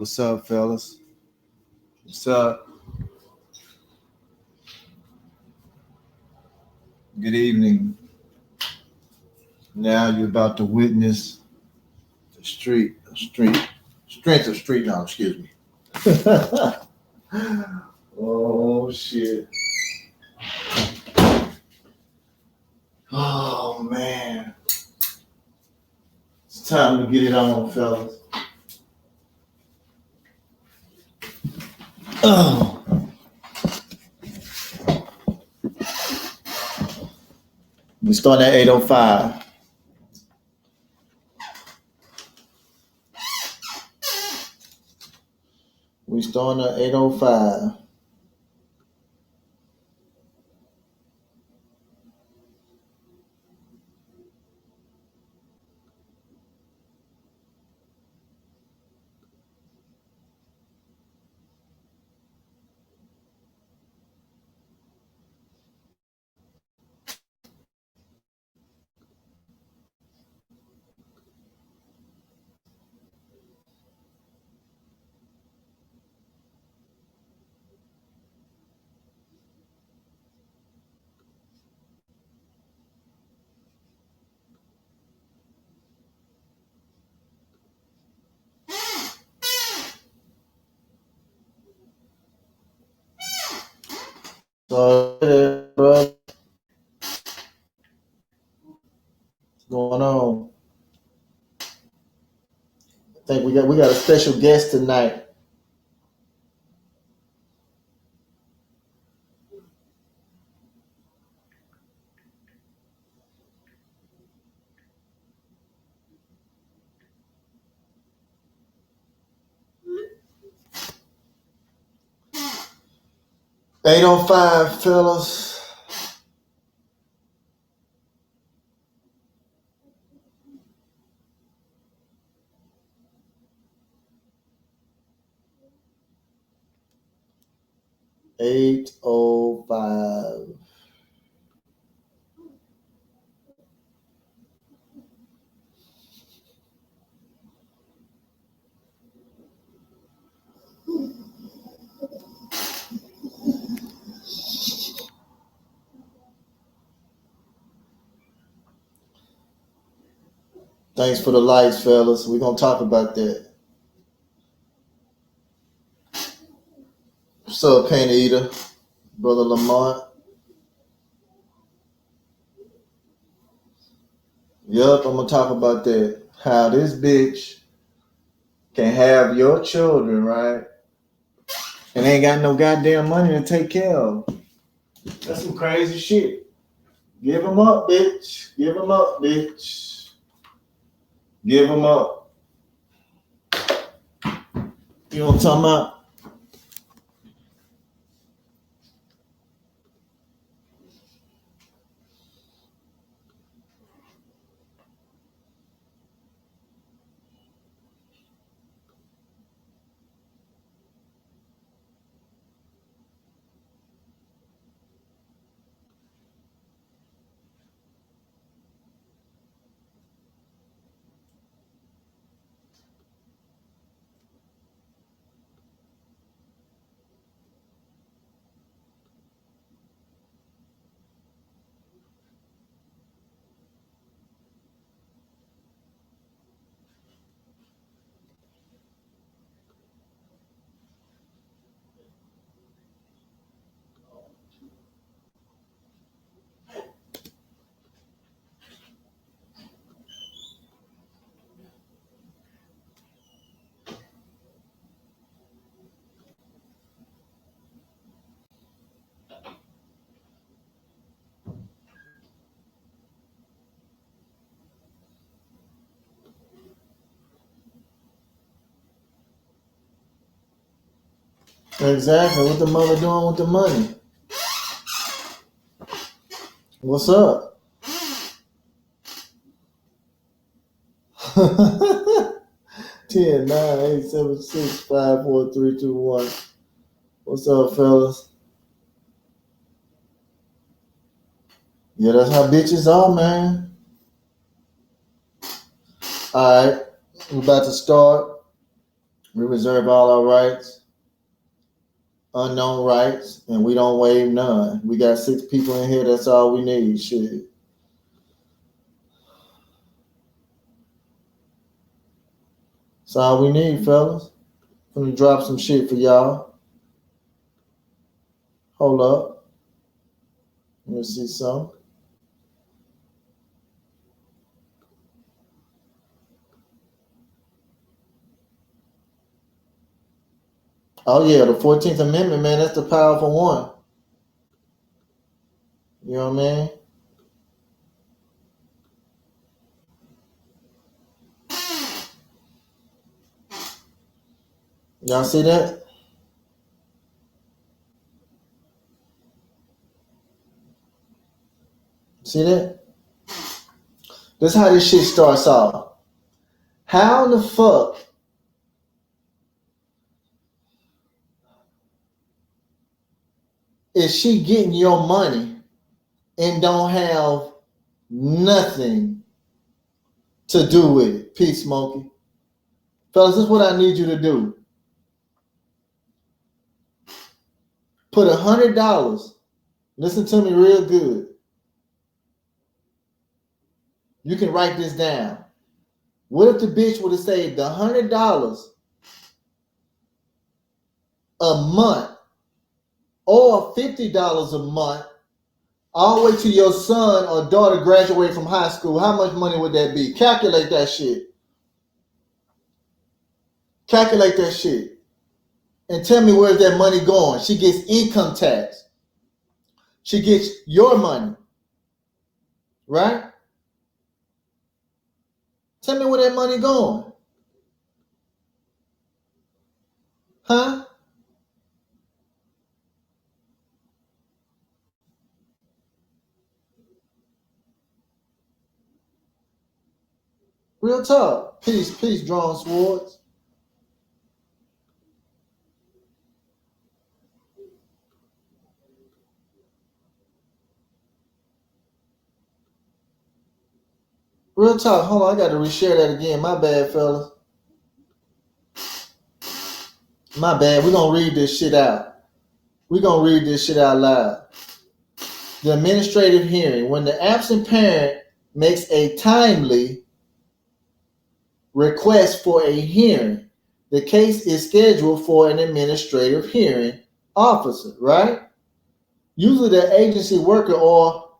What's up, fellas? What's up? Good evening. Now you're about to witness strength of street knowledge, excuse me. Oh, shit. Oh, man. It's time to get it on, fellas. Oh. We start at 8:05. We starting at 8:05. So, bro, what's going on? I think we got a special guest tonight. 8:05, fellas. $8:05. Thanks for the lights, fellas. We're gonna talk about that. What's up, Painter Eater? Brother Lamont. Yup, I'm gonna talk about that. How this bitch can have your children, right? And ain't got no goddamn money to take care of. That's some crazy shit. Give them up, bitch. Give them up, bitch. Give them up. You know what I'm talking about? Exactly. What the mother doing with the money? What's up? 10, 9, 8, 7, 6, 5, 4, 3, 2, 1. What's up, fellas? Yeah, that's how bitches are, man. All right, we're about to start. We reserve all our rights, unknown rights, and we don't waive none. We got 6 people in here. That's all we need. Shit. That's all we need, fellas. I'm gonna drop some shit for y'all. Hold up. Let me see some. Oh yeah, the 14th Amendment, man, that's the powerful one. You know what I mean? Y'all see that? See that? That's how this shit starts off. How the fuck is she getting your money and don't have nothing to do with it? Peace, Smokey. Fellas, this is what I need you to do. Put $100. Listen to me real good. You can write this down. What if the bitch would have saved $100 a month or $50 a month all the way to your son or daughter graduate from high school? How much money would that be? Calculate that shit. Calculate that shit. And tell me where's that money going. She gets income tax. She gets your money. Right? Tell me where that money going. Huh? Real talk. Peace, Drawn Swords. Real talk. Hold on, I got to reshare that again. My bad, fellas. My bad. We're going to read this shit out. We're going to read this shit out loud. The administrative hearing. When the absent parent makes a timely request for a hearing, the case is scheduled for an administrative hearing officer, right? Usually the agency worker or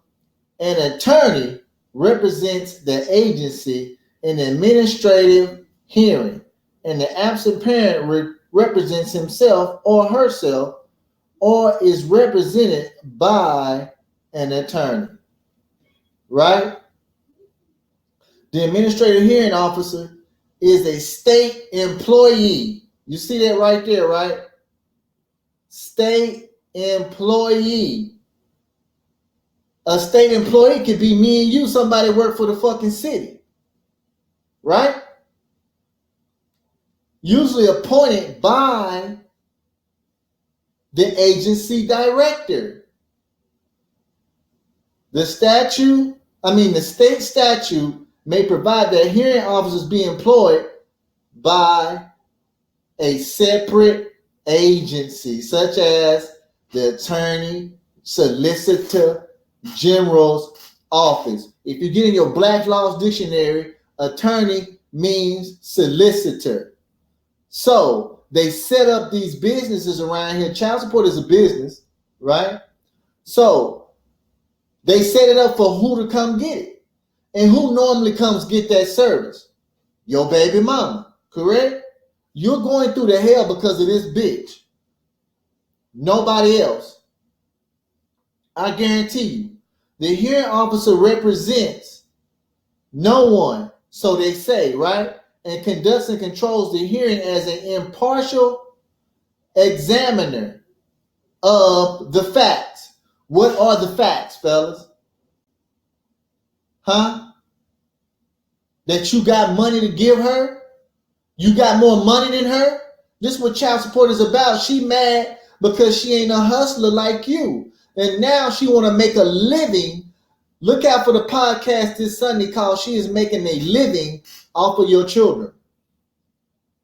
an attorney represents the agency in the administrative hearing, and the absent parent represents himself or herself or is represented by an attorney, right? The administrative hearing officer is a state employee. You see that right there, right? State employee. A state employee could be me and you, somebody work for the fucking city, right? Usually appointed by the agency director. The state statute may provide that hearing officers be employed by a separate agency, such as the attorney, solicitor general's office. If you get in your Black Laws Dictionary, attorney means solicitor. So they set up these businesses around here. Child support is a business, right? So they set it up for who to come get it. And who normally comes get that service? Your baby mama, correct? You're going through the hell because of this bitch. Nobody else. I guarantee you. The hearing officer represents no one, so they say, right? And conducts and controls the hearing as an impartial examiner of the facts. What are the facts, fellas? Huh? That you got money to give her? You got more money than her? This is what child support is about. She mad because she ain't a hustler like you. And now she want to make a living. Look out for the podcast this Sunday called She is Making a Living Off of Your Children.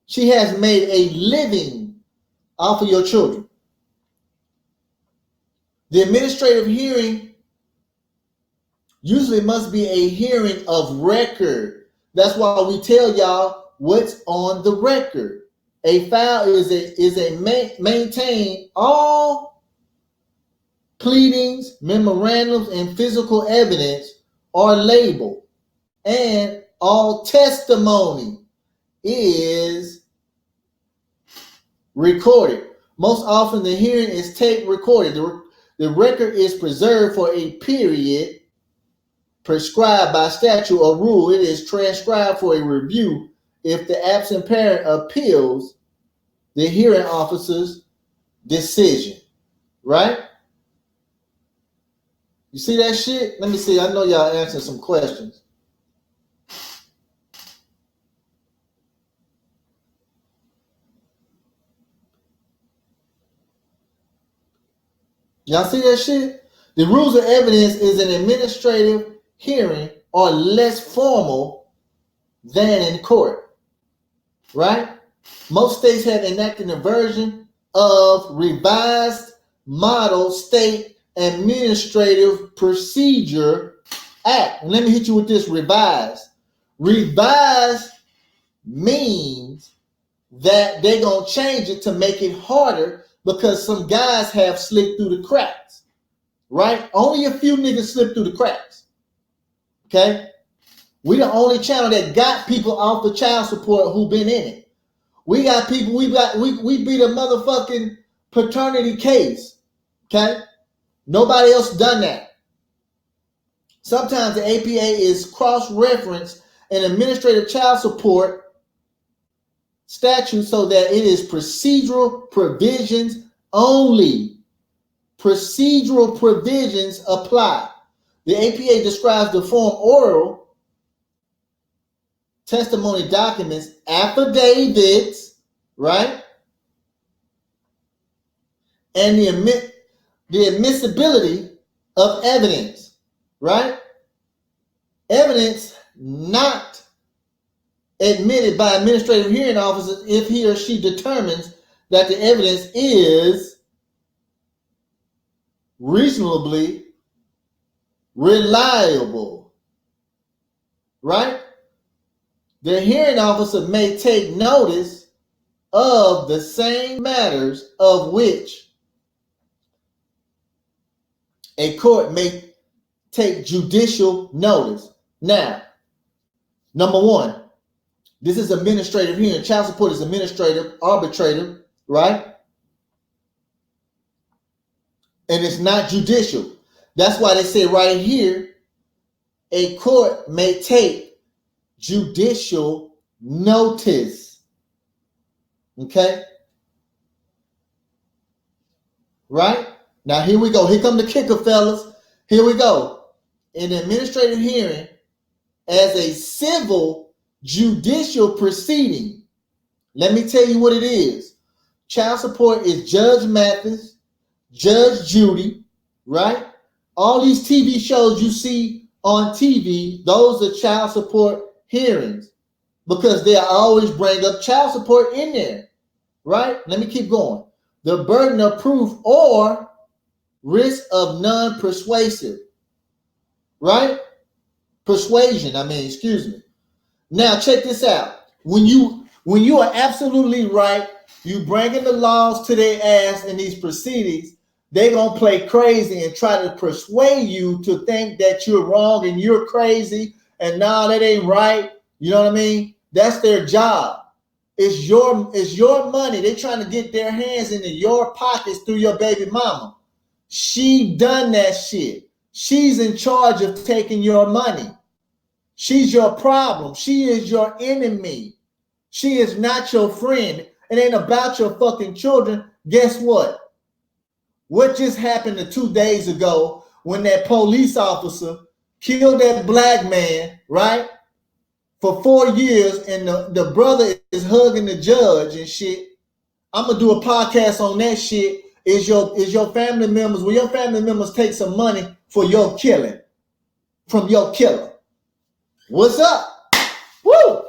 She has made a living off of your children. The administrative hearing usually must be a hearing of record. That's why we tell y'all what's on the record. A file maintain all pleadings, memorandums, and physical evidence are labeled, and all testimony is recorded. Most often, the hearing is tape recorded. The record is preserved for a period prescribed by statute or rule. It is transcribed for a review. If the absent parent appeals the hearing officer's decision, right? You see that shit? Let me see. I know y'all answering some questions. Y'all see that shit? The rules of evidence is an administrative hearing or less formal than in court, right? Most states have enacted a version of revised model state administrative procedure act. And let me hit you with this revised. Revised means that they're going to change it to make it harder because some guys have slipped through the cracks, right? Only a few niggas slip through the cracks, okay? We the only channel that got people off the child support who been in it. We got people, we beat a motherfucking paternity case, okay? Nobody else done that. Sometimes the APA is cross-referenced in administrative child support statute so that it is procedural provisions only. Procedural provisions apply. The APA describes the form oral testimony documents, affidavits, right? And the admissibility of evidence, right? Evidence not admitted by administrative hearing officers if he or she determines that the evidence is reasonably reliable, right? The hearing officer may take notice of the same matters of which a court may take judicial notice. Now, number one, this is administrative hearing. Child support is administrative, arbitrative, right? And it's not judicial. That's why they say right here, a court may take judicial notice. Okay? Right? Now here we go. Here come the kicker, fellas. Here we go. In an administrative hearing, as a civil judicial proceeding, let me tell you what it is. Child support is Judge Mathis, Judge Judy, right? All these TV shows you see on TV, those are child support hearings because they always bring up child support in there, right? Let me keep going. The burden of proof or risk of non-persuasive, right? Excuse me. Now check this out. When you are absolutely right, you bringing the laws to their ass in these proceedings, they're going to play crazy and try to persuade you to think that you're wrong and you're crazy and nah, that ain't right. You know what I mean? That's their job. It's your money. They're trying to get their hands into your pockets through your baby mama. She done that shit. She's in charge of taking your money. She's your problem. She is your enemy. She is not your friend. It ain't about your fucking children. Guess what? What just happened 2 days ago when that police officer killed that black man, right? For 4 years, and the brother is hugging the judge and shit. I'm gonna do a podcast on that shit. Is your family members, will your family members take some money for your killing from your killer? What's up? Woo!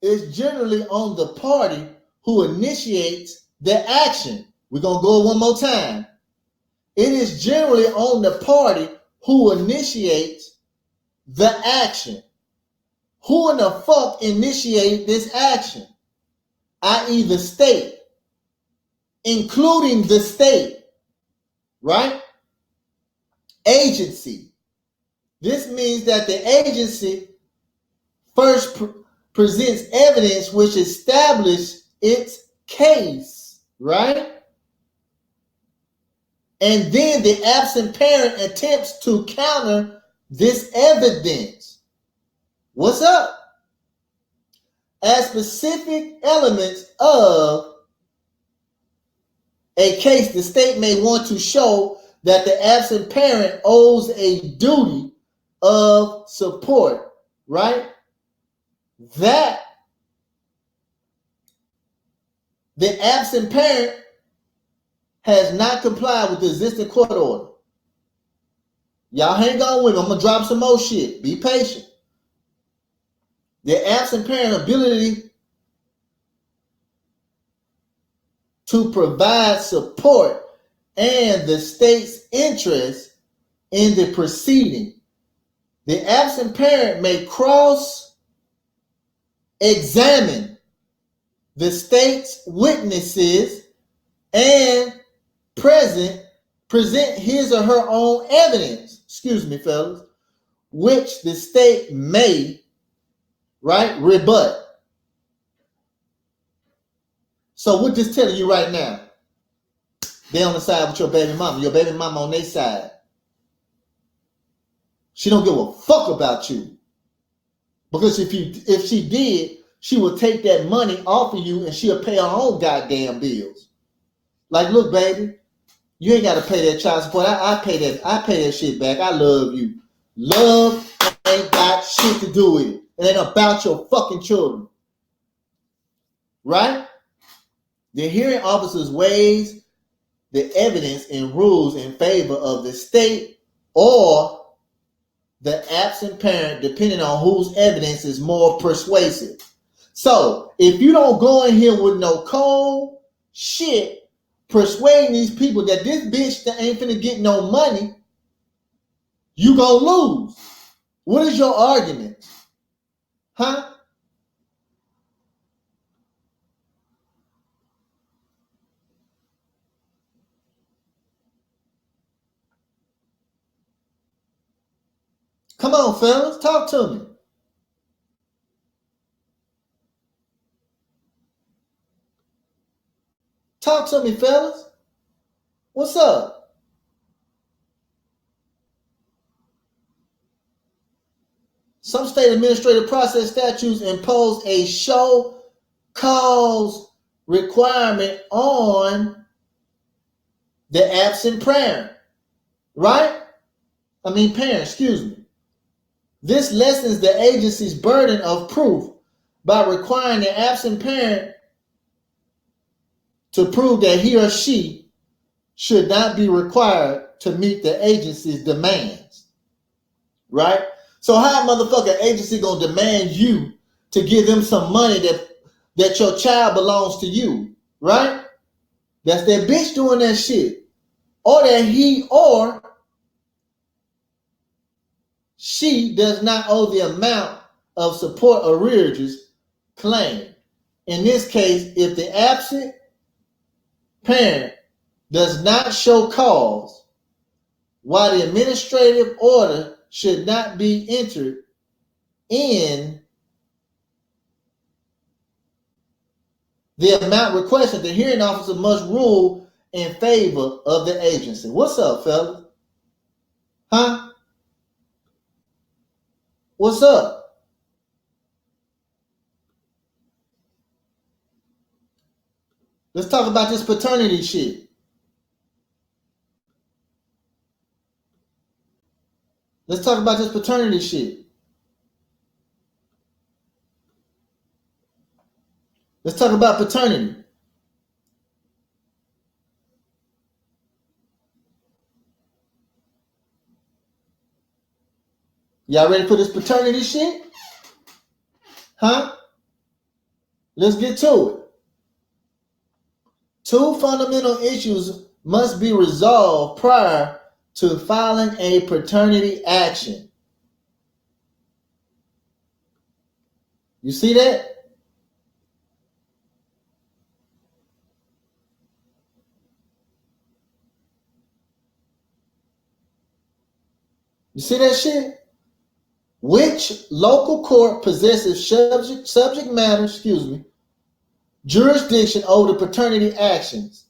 is generally on the party who initiates the action. We're going to go one more time. It is generally on the party who initiates the action. Who in the fuck initiated this action? I.e. the state, including the state, right? Agency. This means that the agency first presents evidence which establishes its case, right? And then the absent parent attempts to counter this evidence. What's up? As specific elements of a case, the state may want to show that the absent parent owes a duty of support, right? That the absent parent has not complied with the existing court order. Y'all hang on with me. I'm going to drop some more shit. Be patient. The absent parent ability to provide support and the state's interest in the proceeding. The absent parent may cross-examine the state's witnesses and present his or her own evidence, excuse me, fellas, which the state may, right, rebut. So we're just telling you right now, they on the side with your baby mama on their side. She don't give a fuck about you. Because if she did, she will take that money off of you and she'll pay her own goddamn bills. Like, look, baby, you ain't got to pay that child support. I pay that shit back. I love you. Love ain't got shit to do with it. It ain't about your fucking children. Right? The hearing officers weighs the evidence and rules in favor of the state or the absent parent, depending on whose evidence is more persuasive. So, if you don't go in here with no cold shit, persuading these people that this bitch that ain't finna get no money, you gonna lose. What is your argument? Huh? Come on, fellas, talk to me. Talk to me, fellas. What's up? Some state administrative process statutes impose a show cause requirement on the absent parent, right? Parent, excuse me. This lessens the agency's burden of proof by requiring the absent parent to prove that he or she should not be required to meet the agency's demands, right? So how a motherfucking agency gonna demand you to give them some money that your child belongs to you, right? That's that bitch doing that shit. Or that he or she does not owe the amount of support arrearages claimed. In this case, if the absent parent does not show cause, why the administrative order should not be entered in, the amount requested, the hearing officer must rule in favor of the agency. What's up, fellas? Huh? What's up? Let's talk about this paternity shit. Let's talk about this paternity shit. Let's talk about paternity. Y'all ready for this paternity shit? Huh? Let's get to it. Two fundamental issues must be resolved prior to filing a paternity action. You see that? You see that shit? Which local court possesses subject matter, jurisdiction over the paternity actions?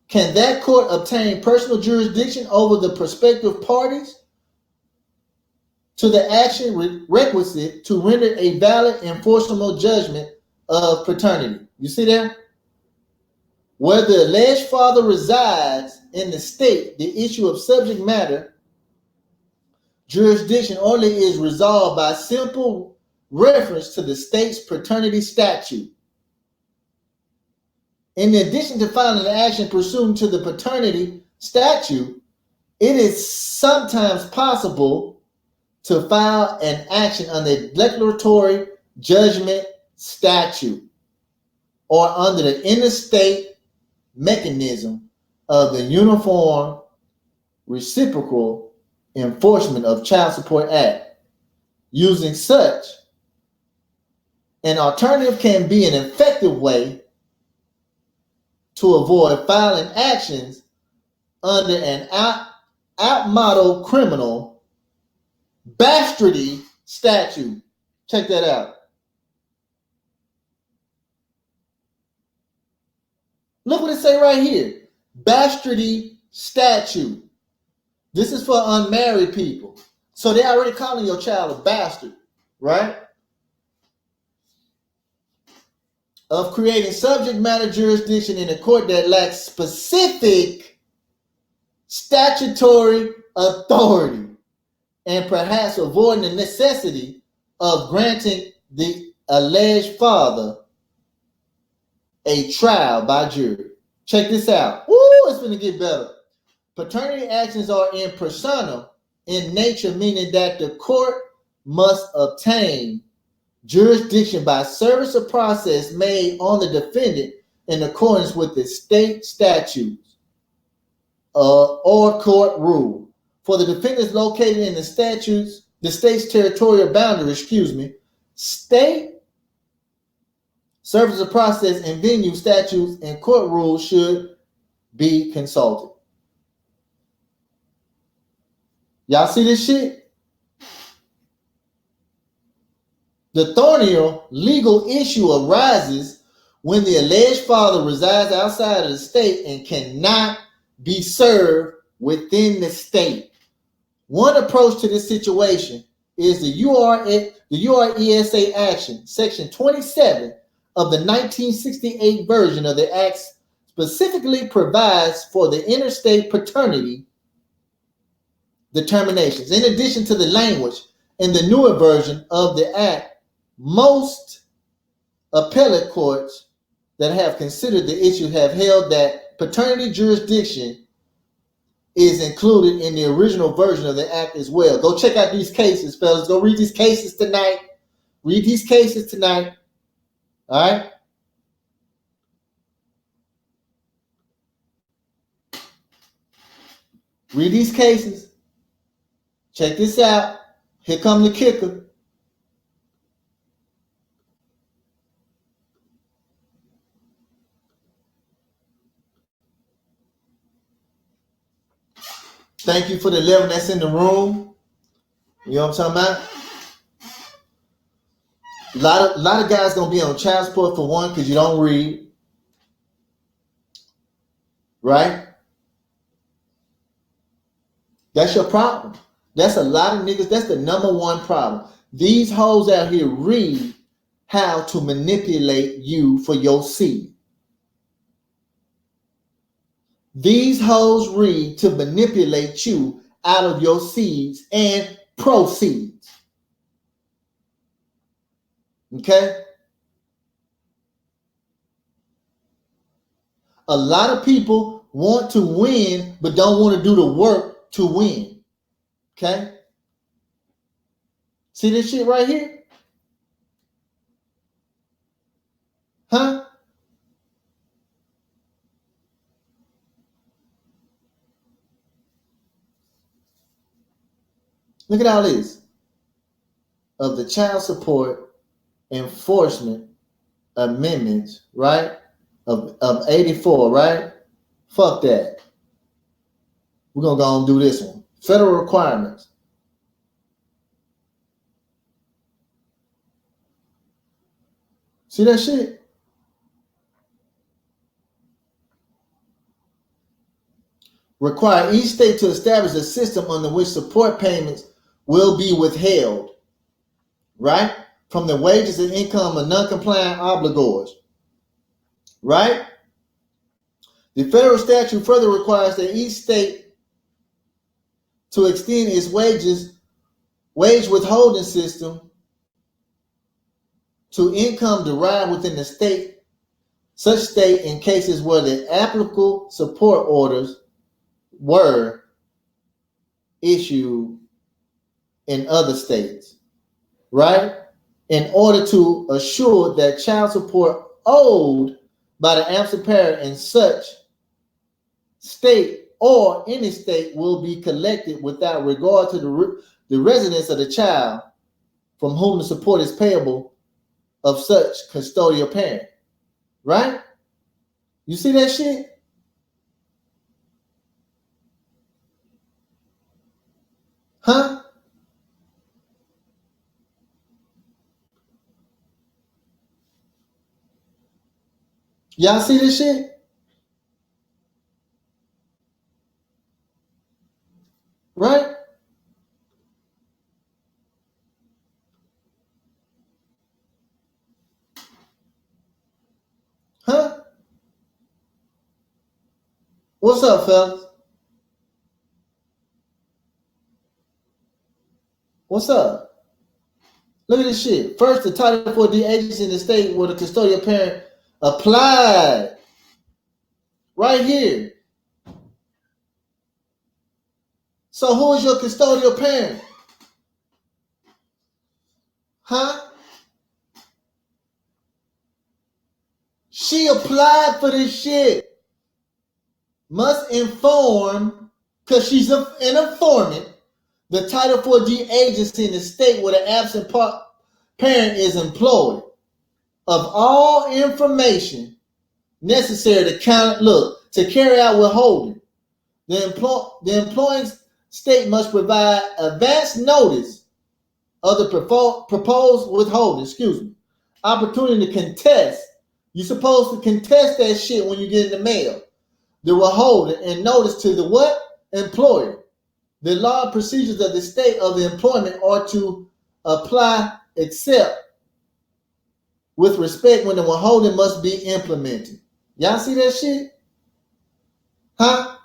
Can that court obtain personal jurisdiction over the prospective parties to the action requisite to render a valid enforceable judgment of paternity? You see that? Where the alleged father resides in the state, the issue of subject matter jurisdiction only is resolved by simple reference to the state's paternity statute. In addition to filing an action pursuant to the paternity statute, it is sometimes possible to file an action under the declaratory judgment statute or under the interstate mechanism of the Uniform Reciprocal Enforcement of Child Support Act. Using such an alternative can be an effective way to avoid filing actions under an outmodel criminal bastardy statute. Check that out. Look what it say right here. Bastardy statute. This is for unmarried people. So they already calling your child a bastard, right? Of creating subject matter jurisdiction in a court that lacks specific statutory authority and perhaps avoiding the necessity of granting the alleged father a trial by jury. Check this out. Ooh, it's going to get better. Paternity actions are in persona in nature, meaning that the court must obtain jurisdiction by service of process made on the defendant in accordance with the state statutes or court rule. For the defendants located in the state's territorial boundary, state service of process and venue statutes and court rules should be consulted. Y'all see this shit? The thornier legal issue arises when the alleged father resides outside of the state and cannot be served within the state. One approach to this situation is the URESA action, section 27 of the 1968 version of the Act specifically provides for the interstate paternity determinations. In addition to the language in the newer version of the Act, most appellate courts that have considered the issue have held that paternity jurisdiction is included in the original version of the Act as well. Go check out these cases, fellas. Go read these cases tonight. Read these cases tonight. All right? Read these cases. Check this out. Here come the kicker. Thank you for the 11 that's in the room. You know what I'm talking about? A lot of guys gonna be on child support for one because you don't read, right? That's your problem. That's a lot of niggas. That's the number one problem. These hoes out here read how to manipulate you for your seed. These hoes read to manipulate you out of your seeds and proceeds. Okay? A lot of people want to win, but don't want to do the work to win. Okay? See this shit right here? Huh? Look at all this of the child support enforcement amendments, right? Of 84, right? Fuck that. We're gonna go and do this one. Federal requirements. See that shit? Require each state to establish a system under which support payments will be withheld, right? From the wages and income of non-compliant obligors, right? The federal statute further requires that each state to extend its wage withholding system to income derived within the state, such state in cases where the applicable support orders were issued in other states, right? In order to assure that child support owed by the absent parent in such state or any state will be collected without regard to the residence of the child from whom the support is payable of such custodial parent, right? You see that shit? Huh? Y'all see this shit? Right? Huh? What's up, fellas? What's up? Look at this shit. First, the Title 4D agency in the state where the custodial parent applied. Right here. So who is your custodial parent? Huh? She applied for this shit. Must inform, because she's an informant, the Title 4D agency in the state where the absent parent is employed of all information necessary to to carry out withholding. The employing state must provide advance notice of the proposed withholding, opportunity to contest. You're supposed to contest that shit when you get in the mail. The withholding and notice to the what? Employer. The law and procedures of the state of the employment are to apply except with respect when the withholding must be implemented. Y'all see that shit? Huh?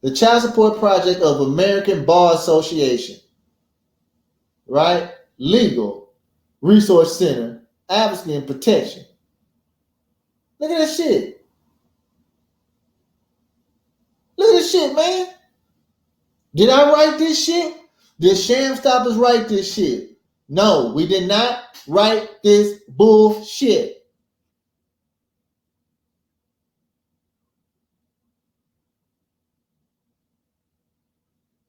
The Child Support Project of American Bar Association. Right? Legal Resource Center, Advocacy and Protection. Look at that shit. Look at this shit, man. Did I write this shit? Did Sham Stoppers write this shit? No, we did not write this bullshit.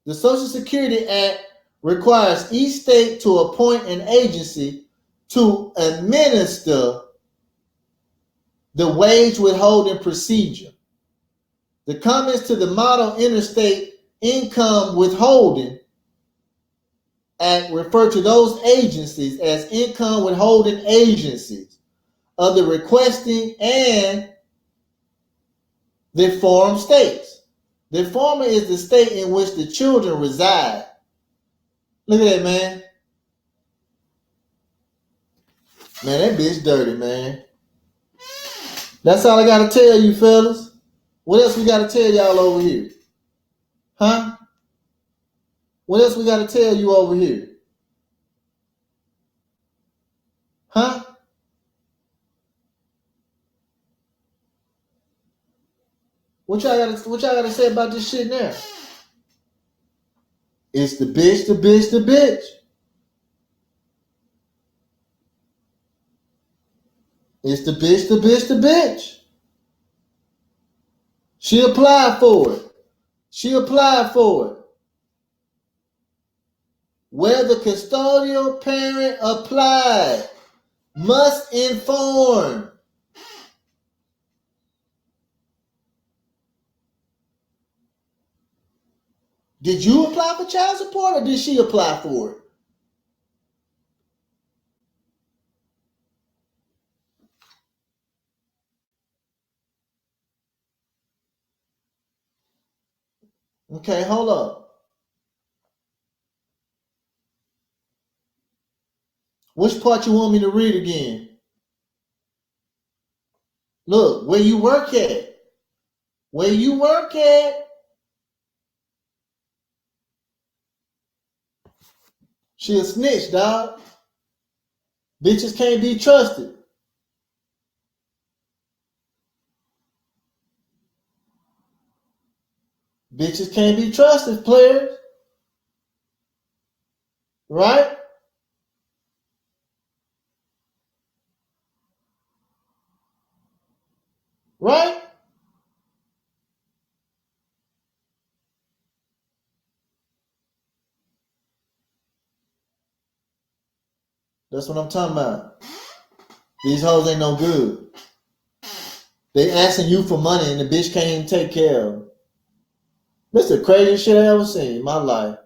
The Social Security Act requires each state to appoint an agency to administer the wage withholding procedure. The comments to the Model Interstate Income Withholding Act refer to those agencies as income withholding agencies of the requesting and the form states. The former is the state in which the children reside. Look at that, man. Man, that bitch dirty, man. That's all I gotta tell you, fellas. What else we gotta tell y'all over here? Huh? What else we gotta tell you over here? Huh? What y'all gotta say about this shit now? It's the bitch, the bitch, the bitch. It's the bitch, the bitch, the bitch. She applied for it. She applied for it. Where the custodial parent applied must inform. Did you apply for child support or did she apply for it? Okay, hold up. Which part you want me to read again? Look, where you work at. Where you work at. She a snitch, dog. Bitches can't be trusted. Bitches can't be trusted, players. Right? Right? That's what I'm talking about. These hoes ain't no good. They asking you for money and the bitch can't even take care of them. That's the craziest shit I ever seen in my life.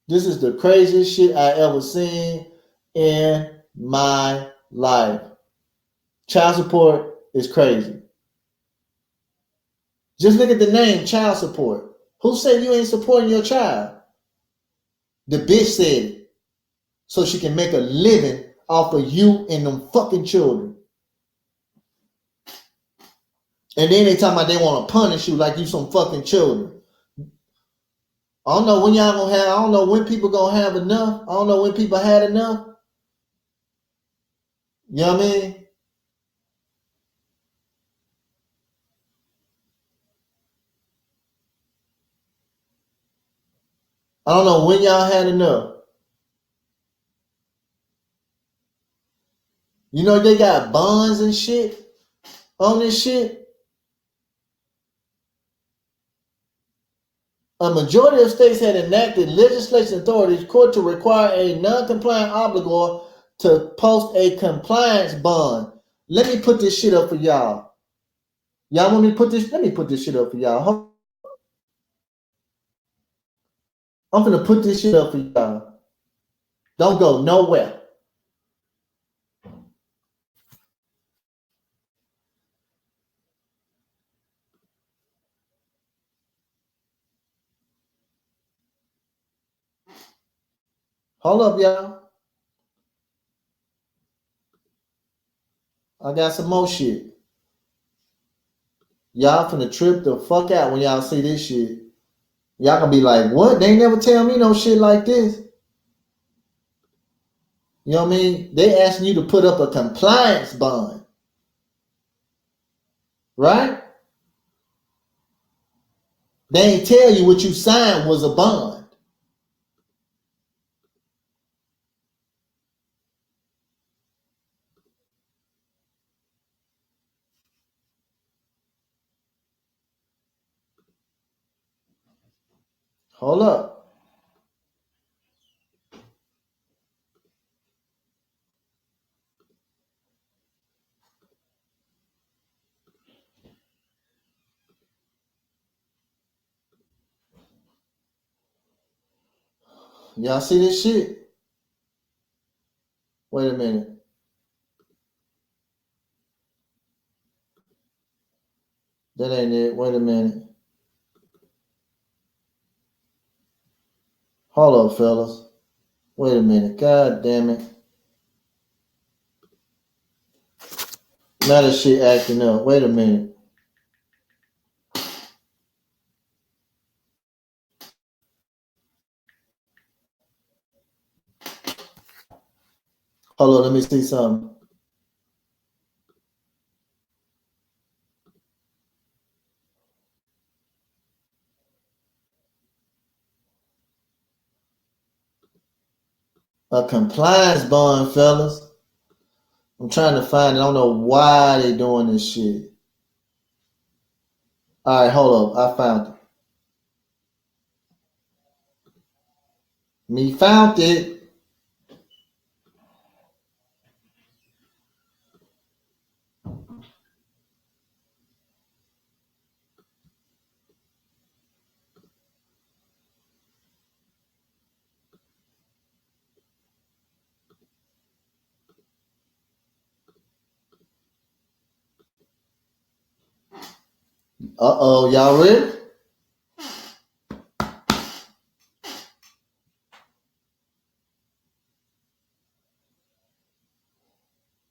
This is the craziest shit I ever seen in my life. Child support is crazy. Just look at the name, child support. Who said you ain't supporting your child? The bitch said it. So she can make a living off of you and them fucking children. And then they talking about they want to punish you like you some fucking children. I don't know when y'all gonna have, I don't know when people gonna have enough. I don't know when people had enough. You know what I mean? I don't know when y'all had enough. You know they got bonds and shit on this shit. A majority of states had enacted legislation authorities court to require a non-compliant obligor to post a compliance bond. Let me put this shit up for y'all. Y'all want me to put this? Let me put this shit up for y'all. I'm gonna put this shit up for y'all. Don't go nowhere. Hold up, y'all. I got some more shit. Y'all finna trip the fuck out when y'all see this shit. Y'all gonna be like, what? They never tell me no shit like this. You know what I mean? They asking you to put up a compliance bond. Right? They ain't tell you what you signed was a bond. Hold up. Y'all see this shit? Wait a minute. That ain't it. Wait a minute. Hold up, fellas. Wait a minute. God damn it. Now this shit acting up. Wait a minute. Hold on, let me see something. A compliance bond, fellas. I'm trying to find it. I don't know why they doing this shit. All right, hold up. I found it. Me found it. Uh-oh, y'all ready?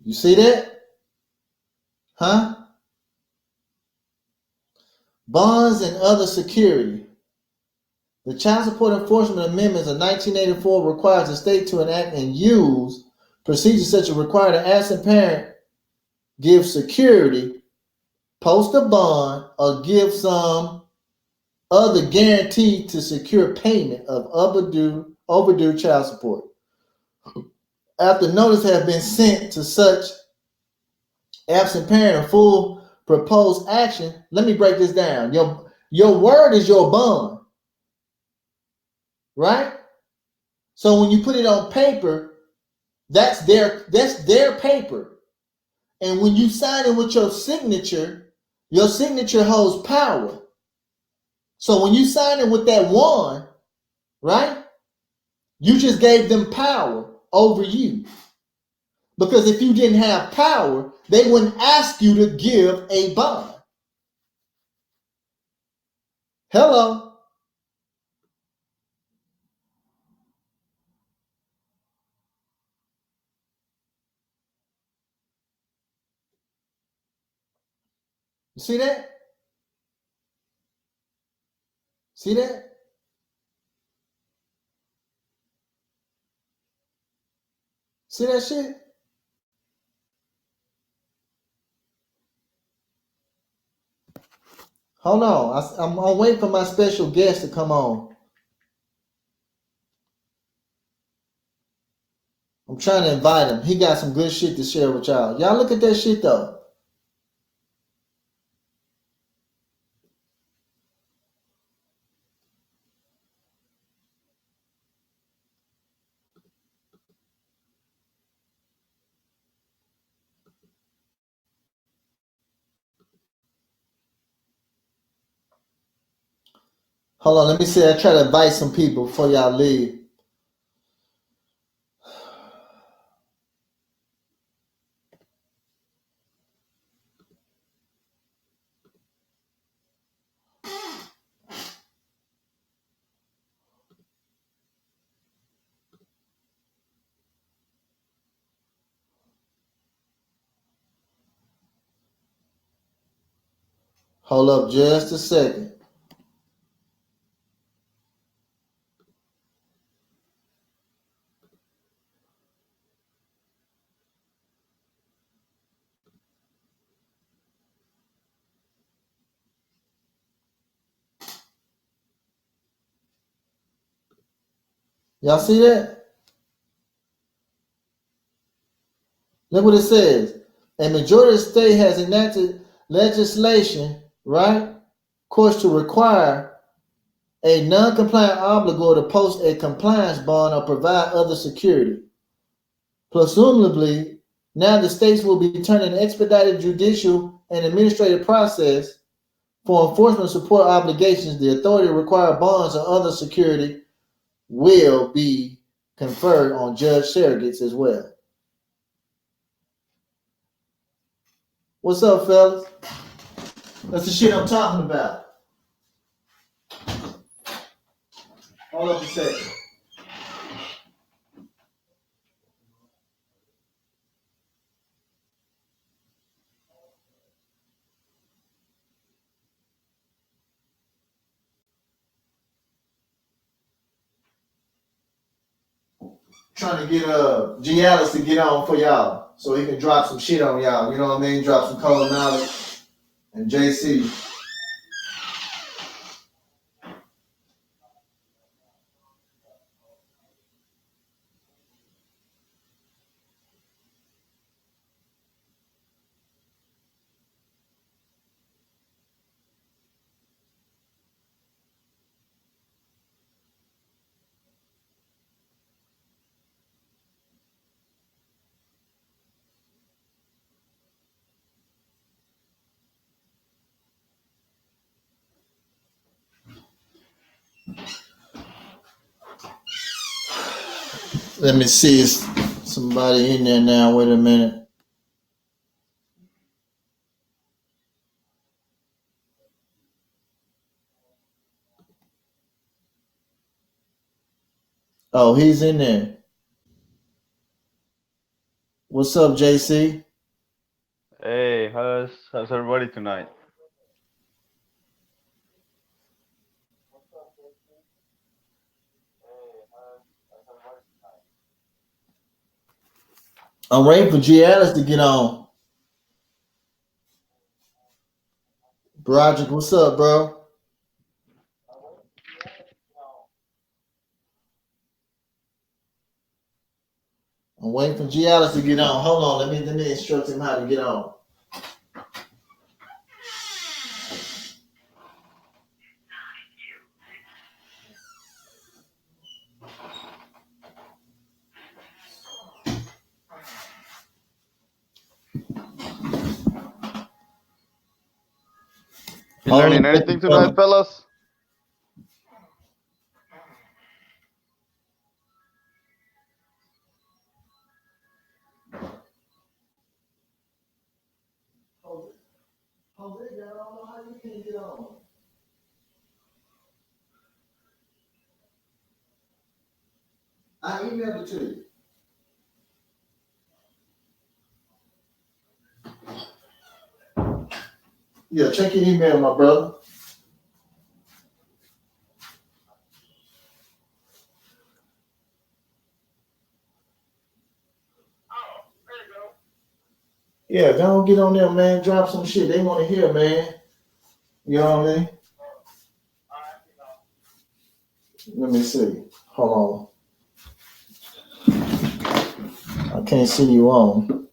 You see that? Huh? Bonds and other security. The Child Support Enforcement Amendments of 1984 requires the state to enact and use procedures such as require the absent parent give security, post a bond, or give some other guarantee to secure payment of overdue child support. After notice has been sent to such absent parent or full proposed action, let me break this down. Your word is your bond, right? So when you put it on paper, that's their paper. And when you sign it with your signature holds power. So when you sign it with that one, right, you just gave them power over you. Because if you didn't have power, they wouldn't ask you to give a bond. Hello? You see that? See that? See that shit? Hold on. I'm waiting for my special guest to come on. I'm trying to invite him. He got some good shit to share with y'all. Y'all look at that shit though. Hold on, let me see. I try to invite some people before y'all leave. Hold up just a second. Y'all see that? Look what it says. A majority of the state has enacted legislation, right? Of course, to require a non-compliant obligor to post a compliance bond or provide other security. Presumably, now the states will be turning an expedited judicial and administrative process for enforcement support obligations. The authority to require bonds or other security will be conferred on judge surrogates as well. What's up, fellas? That's the shit I'm talking about. Hold up a second. Trying to get G Alice to get on for y'all so he can drop some shit on y'all. You know what I mean? Drop some cold knowledge. And JC. Let me see. Is somebody in there now? Wait a minute. Oh, he's in there. What's up, JC? Hey, how's everybody tonight? I'm waiting for G. Alice to get on. Broderick, what's up, bro? I'm waiting for G. Alice to get on. Hold on. Let me instruct him how to get on. You Hold learning on, anything tonight, brother. fellas? Jose, I don't know how you can get on. I emailed it to you. Yeah, check your email, my brother. Yeah, go get on there, man. Drop some shit. They want to hear, man. You know what I mean? Let me see. Hold on. I can't see you on.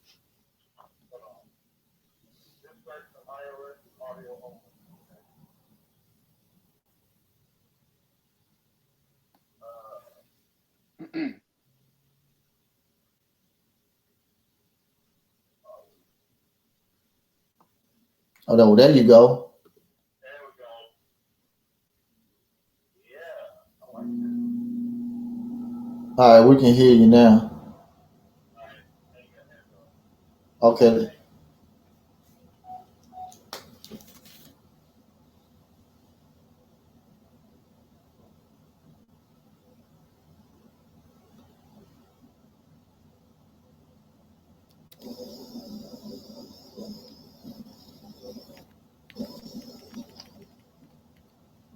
Oh, no, there you go. All right, we can hear you now. Okay.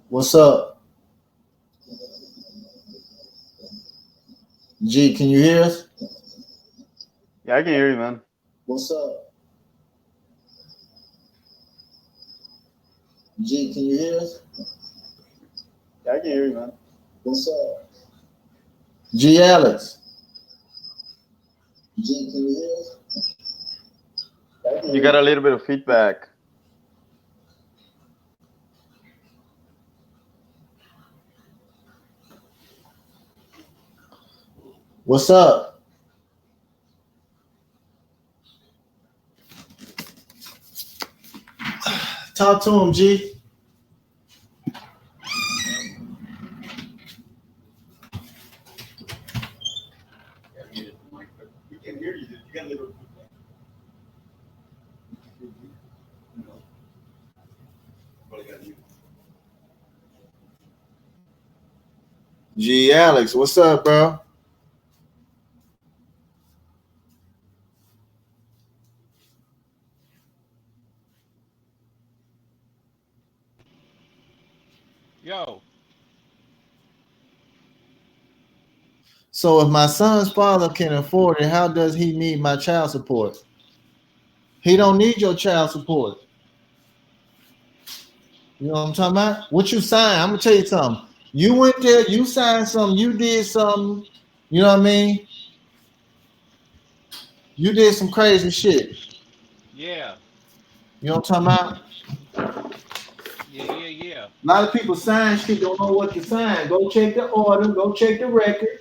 What's up? G, can you hear us? Yeah, I can hear you, man. What's up? G, can you hear us? Yeah, I can hear you, man. What's up? G, Alex. G, can you hear us? You got a little bit of feedback. What's up? Talk to him, G. G, Alex, what's up, bro? Yo, So if my son's father can afford it, how does he need my child support? He don't need your child support. You know what I'm talking about? What you signed? I'm gonna tell you something. You went there, you signed something, you did something. You know what I mean? You did some crazy shit. yeah, You know what I'm talking about? yeah. A lot of people sign shit, don't know what to sign. Go check the order, go check the record.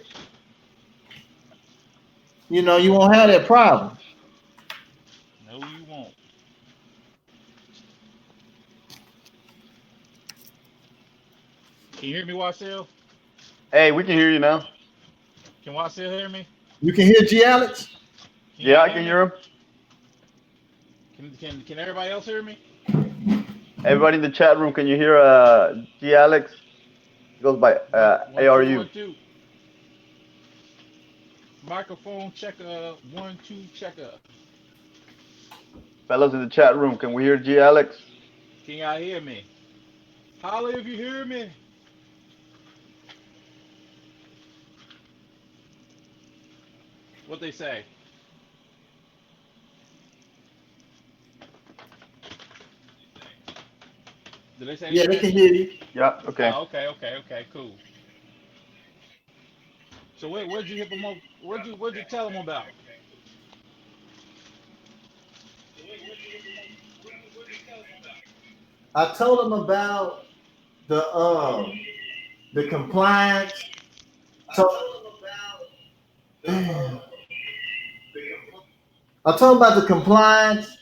You know, you won't have that problem. No, you won't. Can you hear me, Wasil? Hey, we can hear you now. Can y'all still hear me? You can hear G Alex? Can Yeah, y'all I hear can me? hear him. Can everybody else hear me? Everybody in the chat room, can you hear G Alex? He goes by One two ARU. 1 2. Microphone checker 1 2 checker. Fellas in the chat room, can we hear G Alex? Can y'all hear me? Holla if you hear me. What they say? Did they say Yeah, they anything? can hear you. Yeah, okay. Oh, okay, cool. So what'd you hit them up? What'd you tell them about? I told them about the compliance. So I told them about the compliance.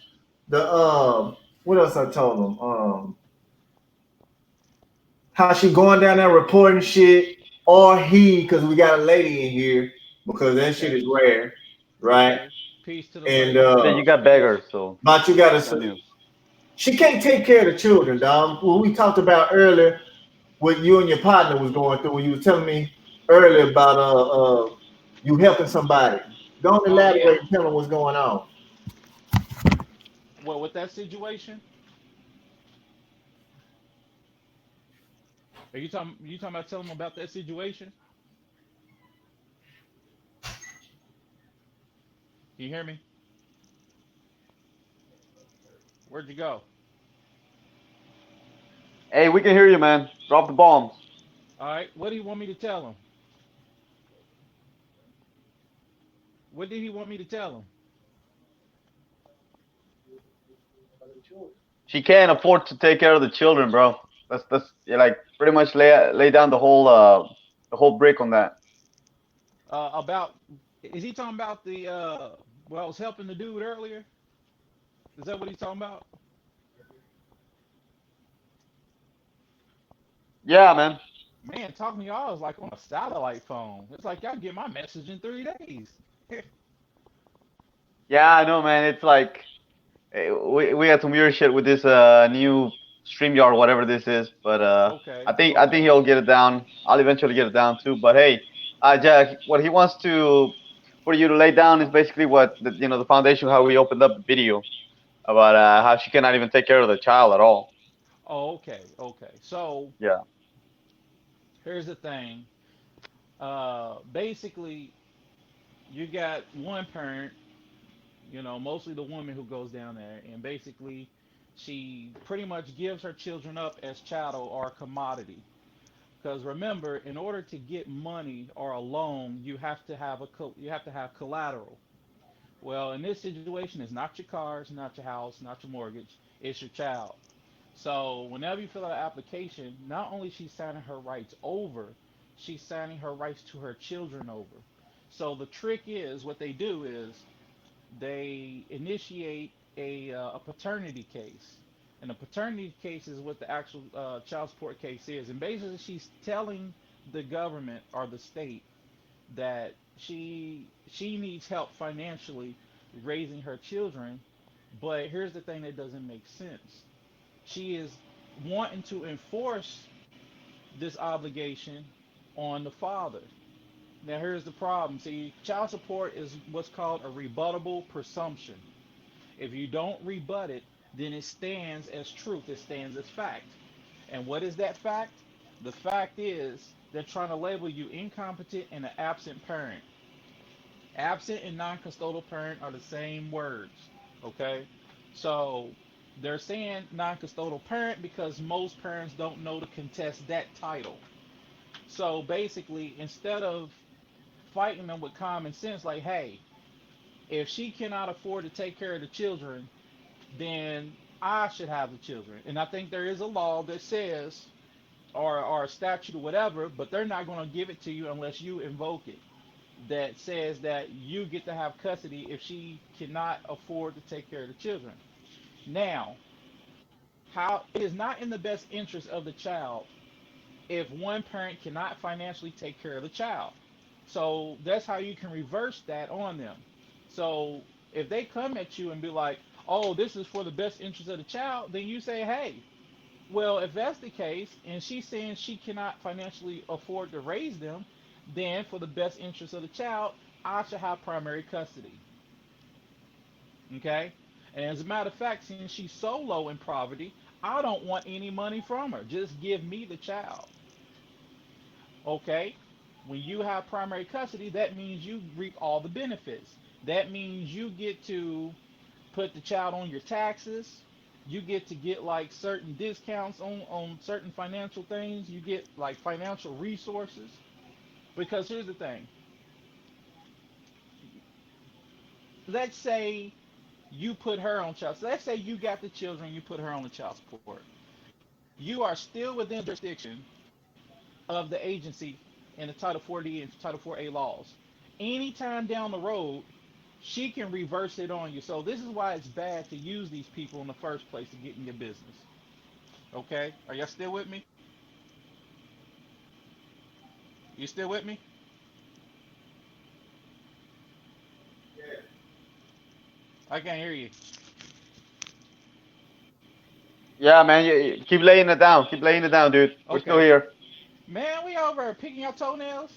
The what else I told them? How she going down there reporting shit, or he, because we got a lady in here, because that shit Okay, is rare, right? okay. Peace to the And lady. Then you got beggars, so but you it's on gotta, you. she can't take care of the children, dog. What we talked about earlier, what you and your partner was going through, when you was telling me earlier about you helping somebody. Don't Oh yeah. elaborate and tell them what's going on. Well, with that situation, are you talking about telling them about that situation? Can you hear me? Where'd you go? Hey, we can hear you, man. Drop the bombs. All right. What do you want me to tell him? What did he want me to tell him? She can't afford to take care of the children, bro. That's yeah, like pretty much lay down the whole brick on that. About is he talking about the what I was helping the dude earlier? Is that what he's talking about? Yeah, man. Man, talking to y'all is like on a satellite phone. It's like y'all get my message in 3 days. Yeah, I know, man. It's like we had some weird shit with this new StreamYard, whatever this is. But Okay, I think okay. he'll get it down. I'll eventually get it down too. But hey, Jack, what he wants to for you to lay down is basically what the foundation how we opened up the video about how she cannot even take care of the child at all. Oh, okay, okay. So Yeah. here's the thing. Basically, you got one parent, mostly the woman who goes down there, and basically, she pretty much gives her children up as chattel or commodity. Because remember, in order to get money or a loan, you have to have collateral. Well, in this situation, it's not your cars, not your house, not your mortgage. It's your child. So whenever you fill out an application, not only she's signing her rights over, she's signing her rights to her children over. So the trick is what they do is they initiate a paternity case. And a paternity case is what the actual child support case is. And basically, she's telling the government or the state that she needs help financially raising her children. But here's the thing that doesn't make sense. She is wanting to enforce this obligation on the father. Now here's the problem. See, child support is what's called a rebuttable presumption. If you don't rebut it, then it stands as truth. It stands as fact. And what is that fact? The fact is they're trying to label you incompetent and an absent parent. Absent and non-custodial parent are the same words. Okay? So they're saying non-custodial parent because most parents don't know to contest that title. So basically, instead of fighting them with common sense, like, hey, if she cannot afford to take care of the children, then I should have the children. And I think there is a law that says, or a statute or whatever, but they're not going to give it to you unless you invoke it. That says that you get to have custody if she cannot afford to take care of the children. Now, how it is not in the best interest of the child if one parent cannot financially take care of the child. So that's how you can reverse that on them. So if they come at you and be like, "Oh, this is for the best interest of the child," then you say, "Hey, well, if that's the case, and she's saying she cannot financially afford to raise them, then for the best interest of the child, I should have primary custody." Okay? And as a matter of fact, since she's so low in poverty, I don't want any money from her. Just give me the child. Okay? When you have primary custody, that means you reap all the benefits. That means you get to put the child on your taxes. You get to get like certain discounts on certain financial things. You get like financial resources. Because here's the thing. Let's say you put her on child. So let's say you got the children, you put her on the child support. You are still within the jurisdiction of the agency in the Title 40 and Title 4A laws. Anytime down the road, she can reverse it on you. So this is why it's bad to use these people in the first place to get in your business. Okay? Are y'all still with me? You still with me? I can't hear you. Yeah, man, you keep laying it down. Keep laying it down, dude. We're still Okay. here. Man, we over picking your toenails.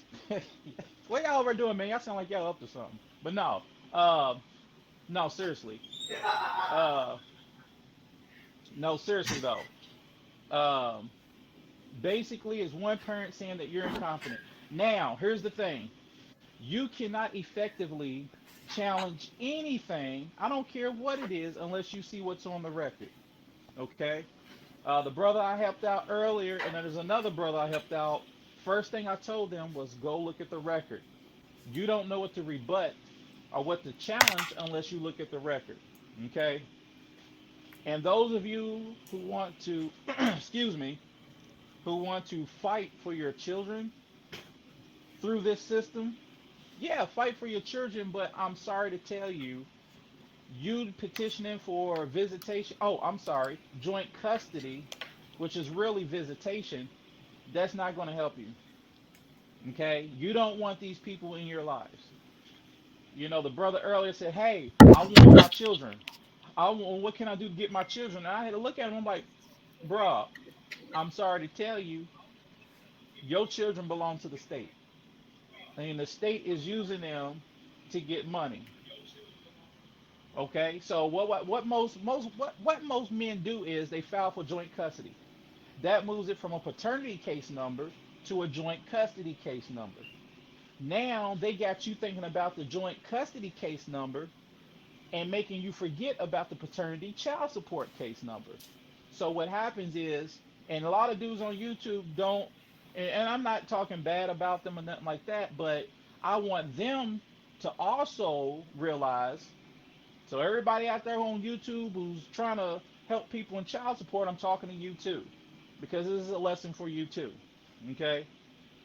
What y'all over doing, man? Y'all sound like y'all up to something. But no. Uh, no, seriously. Uh, no, seriously though. Um, basically, it's one parent saying that you're incompetent. Now, here's the thing. You cannot effectively challenge anything. I don't care what it is unless you see what's on the record. Okay? The brother I helped out earlier, and then there's another brother I helped out. First thing I told them was go look at the record. You don't know what to rebut or what to challenge unless you look at the record. Okay? And those of you who want to, excuse me, who want to fight for your children through this system, yeah, fight for your children, but I'm sorry to tell you, you petitioning for visitation, oh, I'm sorry, joint custody, which is really visitation, that's not going to help you. Okay? You don't want these people in your lives. You know, the brother earlier said, "Hey, I want my children. What can I do to get my children?" And I had to look at him. I'm like, "Bruh, I'm sorry to tell you, your children belong to the state, and the state is using them to get money." Okay, so what most men do is they file for joint custody. That moves it from a paternity case number to a joint custody case number. Now they got you thinking about the joint custody case number and making you forget about the paternity child support case number. So what happens is, and a lot of dudes on YouTube don't, and I'm not talking bad about them or nothing like that, but I want them to also realize. So everybody out there on YouTube who's trying to help people in child support, I'm talking to you too, because this is a lesson for you too. Okay,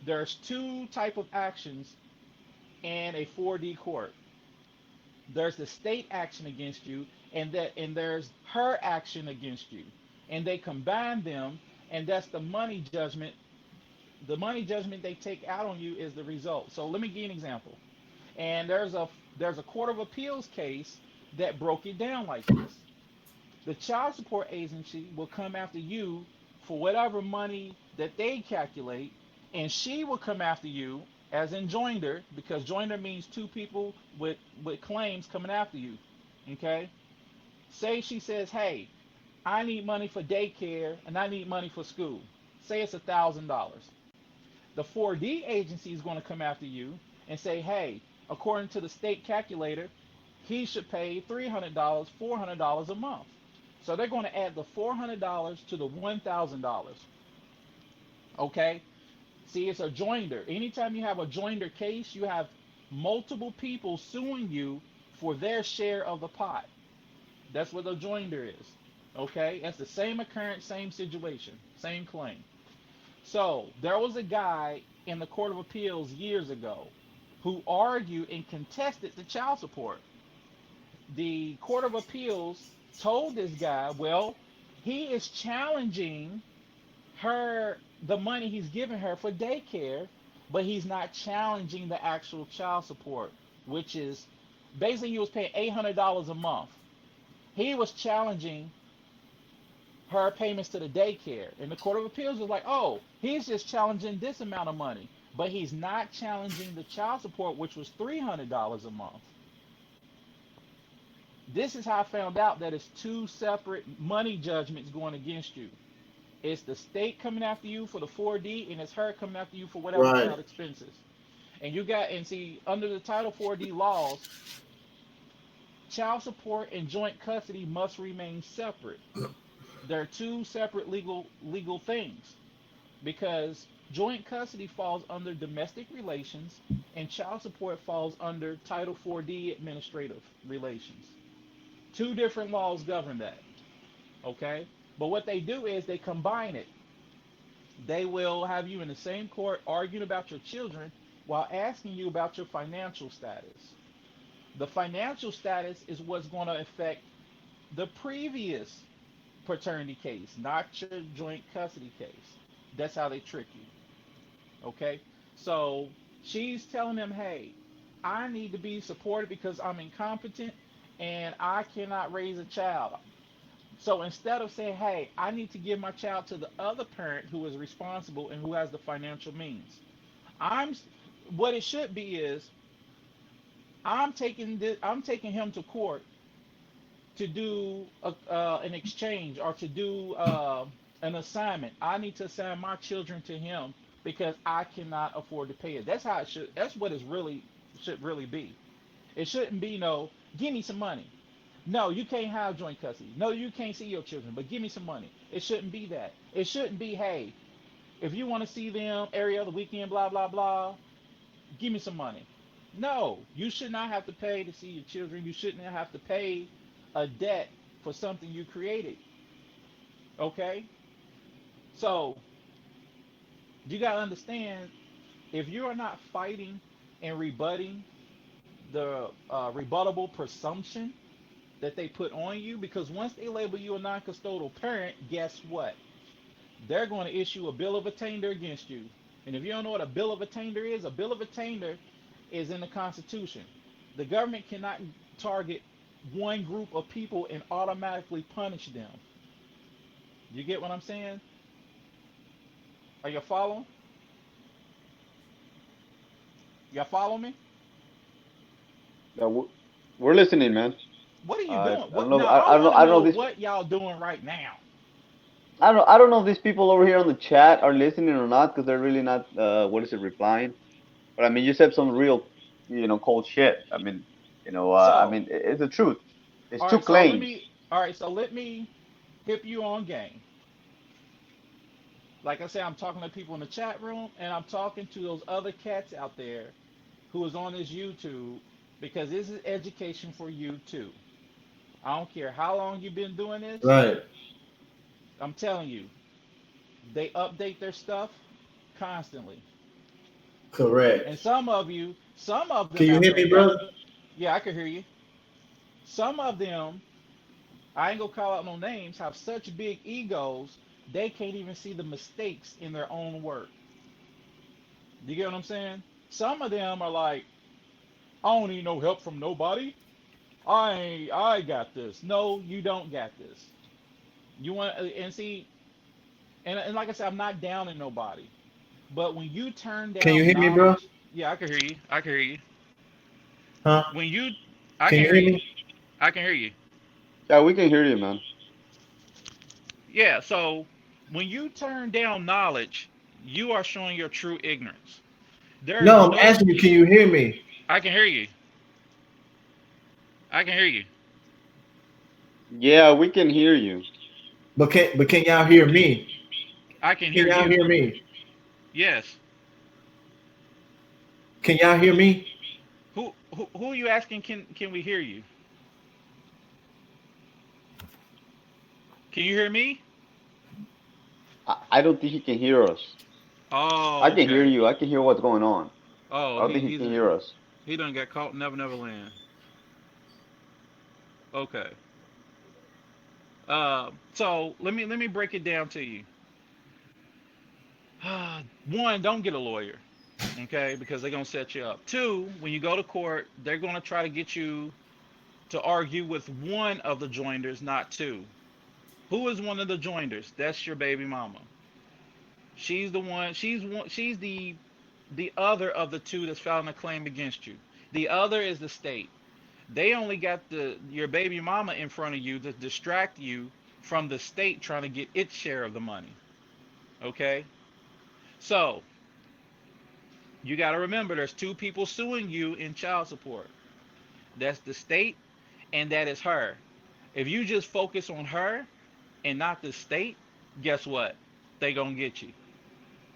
there's two type of actions in a 4D court. There's the state action against you, and there's her action against you, and they combine them, and that's the money judgment. The money judgment they take out on you is the result. So let me give you an example. And there's a court of appeals case that broke it down like this. The child support agency will come after you for whatever money that they calculate, and she will come after you as in joinder, because joinder means two people with claims coming after you. Okay? Say she says, "Hey, I need money for daycare and I need money for school." Say it's $1,000. The 4D agency is going to come after you and say, "Hey, according to the state calculator, he should pay $300, $400 a month." So they're going to add the $400 to the $1,000. Okay? See, it's a joinder. Anytime you have a joinder case, you have multiple people suing you for their share of the pot. That's what a joinder is. Okay? That's the same occurrence, same situation, same claim. So there was a guy in the Court of Appeals years ago who argued and contested the child support. The Court of Appeals told this guy, well, he is challenging her the money he's giving her for daycare but he's not challenging the actual child support, which is basically he was paying $800 a month. He was challenging her payments to the daycare, and the Court of Appeals was like, "Oh, he's just challenging this amount of money, but he's not challenging the child support, which was $300 a month." This is how I found out that it's two separate money judgments going against you. It's the state coming after you for the 4D, and it's her coming after you for whatever Right. child expenses. And you got, and see, under the Title 4D laws, child support and joint custody must remain separate. They're two separate legal things because joint custody falls under domestic relations and child support falls under Title 4D administrative relations. Two different laws govern that. Okay? But what they do is they combine it. They will have you in the same court arguing about your children while asking you about your financial status. The financial status is what's going to affect the previous paternity case, not your joint custody case. That's how they trick you. Okay? So she's telling them, hey, I need to be supported because I'm incompetent and I cannot raise a child. So instead of saying, hey, I need to give my child to the other parent who is responsible and who has the financial means, I'm what it should be is I'm taking him to court to do an exchange or to do an assignment. I need to assign my children to him because I cannot afford to pay it. That's how it should. That's what it really should really be. It shouldn't be no. Give me some money. No, you can't have joint custody. No, you can't see your children, but give me some money. It shouldn't be that. It shouldn't be, hey, if you want to see them every other weekend, blah blah blah, give me some money. No, you should not have to pay to see your children. You shouldn't have to pay a debt for something you created. Okay? So, you got to understand if you are not fighting and rebutting the rebuttable presumption that they put on you, because once they label you a non custodial parent, guess what? They're going to issue a bill of attainder against you. And if you don't know what a bill of attainder is, a bill of attainder is in the Constitution. The government cannot target one group of people and automatically punish them. You get what I'm saying? Are you following? Y'all follow me? Yeah, we're listening, man. What are you doing? I don't What know. now? I I don't know. want to I don't know know if this. what y'all doing right now. I don't know if these people over here on the chat are listening or not because they're really not. What is it? Replying. But I mean, you said some real, cold shit. I mean, I So, mean, it's the truth. It's all two right, so claims. let me hip you on game. Like I said, I'm talking to people in the chat room and I'm talking to those other cats out there who is on this YouTube because this is education for you too. I don't care how long you've been doing this. Right. I'm telling you, they update their stuff constantly. And Correct. some of them Can you out hear there me, got, brother? yeah, I can hear you. Some of them, I ain't gonna call out no names, have such big egos, they can't even see the mistakes in their own work. You get what I'm saying? Some of them are like, I don't need no help from nobody. I got this. No, you don't got this. You want and see, and like I said, I'm not downing nobody. But when you turn Can you down hear me, bro? knowledge, yeah, I can hear you. I can hear you. Huh? When you, I Can can you hear hear you. me? I can hear you. Yeah, we can hear you, man. Yeah. So when you turn down knowledge, you are showing your true ignorance. There is No, I'm no. asking you, can you hear me? I can hear you. I can hear you. Yeah, we can hear you. But can y'all hear me? I can Can hear y'all you. hear me? Yes. Can y'all hear me? Who are you asking? Can we hear you? Can you hear me? I don't think he can hear us. I Oh, can hear okay. you. I can hear what's going on. I Oh, don't think he can hear us. he done got caught. Never Land. Okay. So let me break it down to you. One, don't get a lawyer. Okay, because they're gonna set you up. Two, when you go to court, they're gonna try to get you to argue with one of the joinders, not two. Who is one of the joinders? That's your baby mama. She's the one. She's the other of the two that's filing a claim against you. The other is the state. They only got the your baby mama in front of you to distract you from the state trying to get its share of the money. Okay? So, you got to remember there's two people suing you in child support. That's the state and that is her. If you just focus on her and not the state, guess what? They going to get you.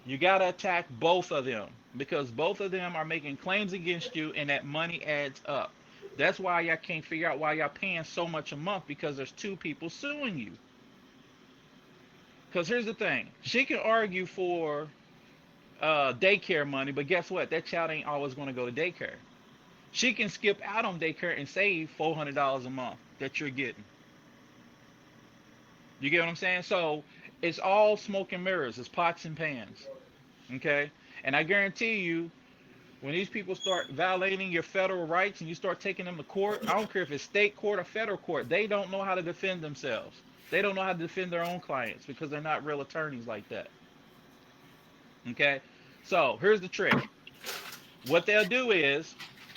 You got to attack both of them because both of them are making claims against you and that money adds up. That's why y'all can't figure out why y'all paying so much a month because there's two people suing you. Because here's the thing, she can argue for daycare money, but guess what? That child ain't always going to go to daycare. She can skip out on daycare and save $400 a month that you're getting. You get what I'm saying? So it's all smoke and mirrors. It's pots and pans. Okay? And I guarantee you, when these people start violating your federal rights and you start taking them to court, I don't care if it's state court or federal court, they don't know how to defend themselves. They don't know how to defend their own clients because they're not real attorneys like that. Okay? So here's the trick. What they'll do is,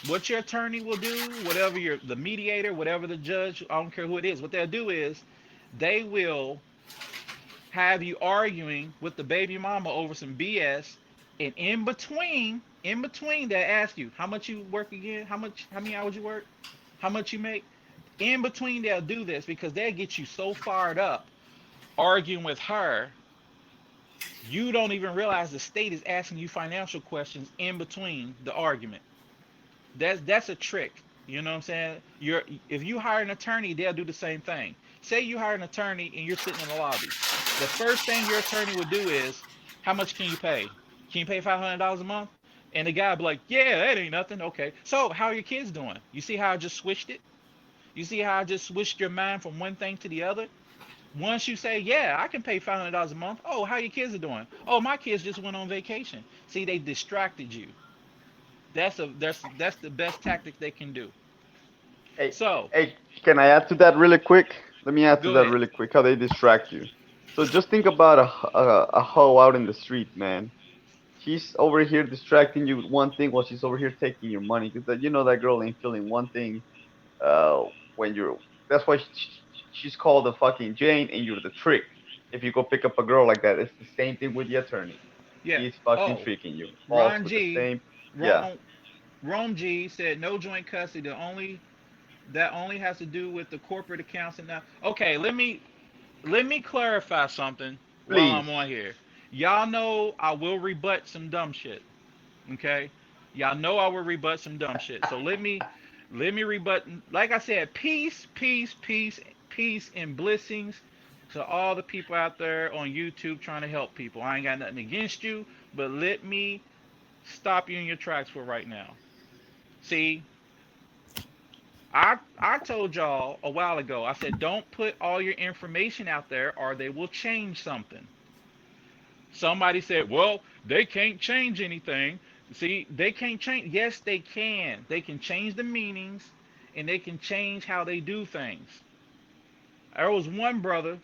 what your attorney will do, whatever the mediator, whatever the judge, I don't care who it is, what they'll do is they will have you arguing with the baby mama over some BS, and in between they ask you how much you work again, how many hours you work, how much you make. In between they'll do this because they'll get you so fired up arguing with her, you don't even realize the state is asking you financial questions in between the argument. That's a trick. You know what I'm saying? If you hire an attorney, they'll do the same thing. Say you hire an attorney and you're sitting in the lobby. The first thing your attorney would do is, how much can you pay? Can you pay $500 a month? And the guy would be like, yeah, that ain't nothing. Okay. So how are your kids doing? You see how I just switched it? You see how I just switched your mind from one thing to the other? Once you say, yeah, I can pay $500 a month. Oh, how your kids are doing? Oh, my kids just went on vacation. See, they distracted you. That's the best tactic they can do. Hey, So hey, can I add to that really quick? Let me add to go that ahead. really quick. How they distract you. So just think about a hoe out in the street, man. She's over here distracting you with one thing while she's over here taking your money. Cause you know that girl ain't feeling one thing. Uh, when you're that's why she's called the fucking Jane, and you're the trick. If you go pick up a girl like that, it's the same thing with the attorney. Yeah. He's fucking Oh, tricking you. Falls Ron with the G. same. Yeah, Rome Rome G said no joint custody. That only has to do with the corporate accounts and now. Okay, let me clarify something while please. I'm on here. Y'all know I will rebut some dumb shit. Okay? Y'all know I will rebut some dumb shit. So let me rebut, like I said, peace, peace, peace, peace and blessings to all the people out there on YouTube trying to help people. I ain't got nothing against you, but let me stop you in your tracks for right now. See, I told y'all a while ago. I said don't put all your information out there or they will change something. Somebody said, "Well, they can't change anything." See, they can't change. Yes, they can. They can change the meanings and they can change how they do things. There was one brother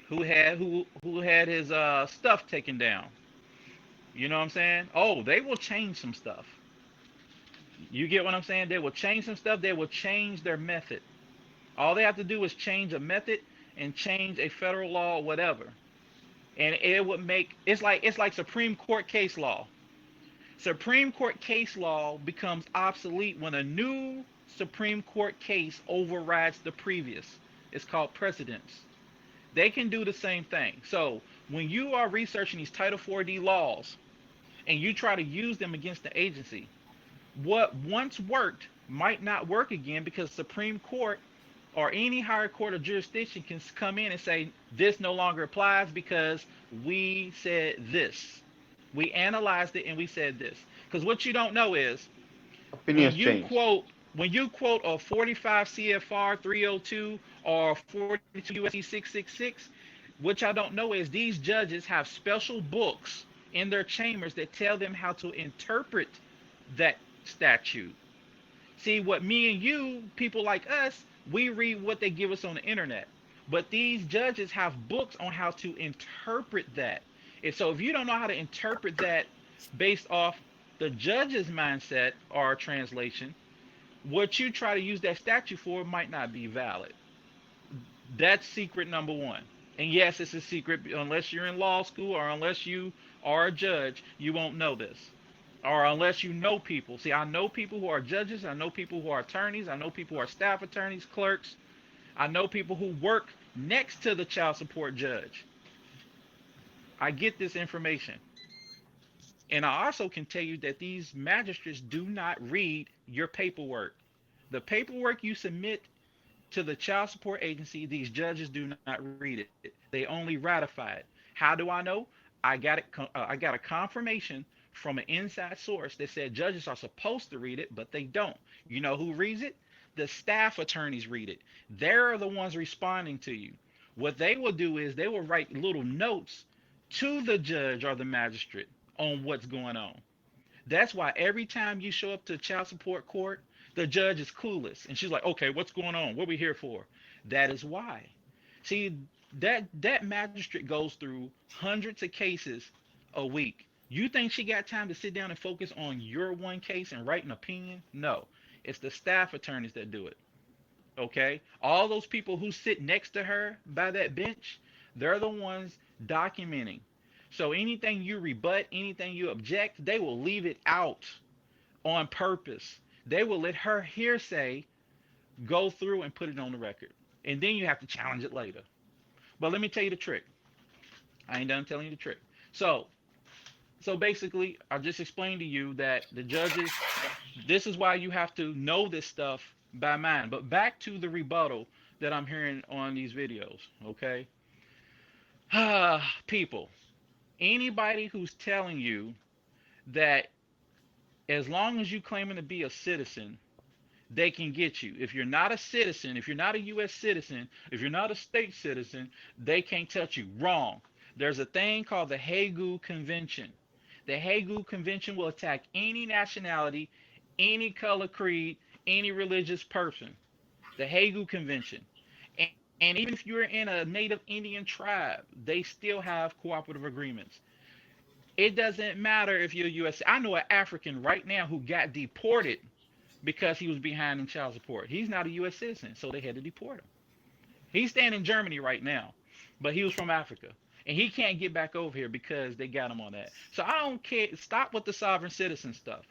who had his stuff taken down. You know what I'm saying? Oh, they will change some stuff. You get what I'm saying? They will change some stuff. They will change their method. All they have to do is change a method and change a federal law or whatever. And it would make it's like Supreme Court case law. Supreme Court case law becomes obsolete when a new Supreme Court case overrides the previous. It's called precedence. They can do the same thing. So when you are researching these Title 4D laws and you try to use them against the agency, what once worked might not work again because Supreme Court or any higher court or jurisdiction can come in and say this no longer applies because we said this. We analyzed it and we said this. Because what you don't know is when Opinions you change. quote when you quote a 45 CFR 302 or 42 USC 666, what y'all don't know is these judges have special books in their chambers that tell them how to interpret that statute. See, what me and you, people like us, we read what they give us on the internet. But these judges have books on how to interpret that. And so if you don't know how to interpret that based off the judge's mindset or translation, what you try to use that statute for might not be valid. That's secret number one. And yes, it's a secret unless you're in law school or unless you are a judge, you won't know this. Or unless you know people. See, I know people who are judges, I know people who are attorneys, I know people who are staff attorneys, clerks, I know people who work next to the child support judge. I get this information. And I also can tell you that these magistrates do not read your paperwork. The paperwork you submit to the child support agency, these judges do not read it. They only ratify it. How do I know? I got a confirmation from an inside source that said judges are supposed to read it, but they don't. You know who reads it? The staff attorneys read it. They're the ones responding to you. What they will do is they will write little notes to the judge or the magistrate on what's going on. That's why every time you show up to child support court, the judge is clueless. And she's like, okay, what's going on? What are we here for? That is why. See, that magistrate goes through hundreds of cases a week. You think she got time to sit down and focus on your one case and write an opinion? No. It's the staff attorneys that do it. Okay? All those people who sit next to her by that bench, they're the ones documenting. So anything you rebut, anything you object, they will leave it out on purpose. They will let her hearsay go through and put it on the record. And then you have to challenge it later. But let me tell you the trick. I ain't done telling you the trick. So, so basically, I just explained to you that the judges, this is why you have to know this stuff by mind. But back to the rebuttal that I'm hearing on these videos, okay? People, anybody who's telling you that as long as you claiming to be a citizen, they can get you. If you're not a citizen, if you're not a U.S. citizen, if you're not a state citizen, they can't touch you. Wrong. There's a thing called the Hague Convention. The Hague Convention will attack any nationality, any color, creed, any religious person. The Hague Convention. And even if you're in a native Indian tribe, they still have cooperative agreements. It doesn't matter if you're U.S. I know an African right now who got deported because he was behind in child support. He's not a U.S. citizen, so they had to deport him. He's staying in Germany right now, but he was from Africa. And he can't get back over here because they got him on that. So I don't care. Stop with the sovereign citizen stuff.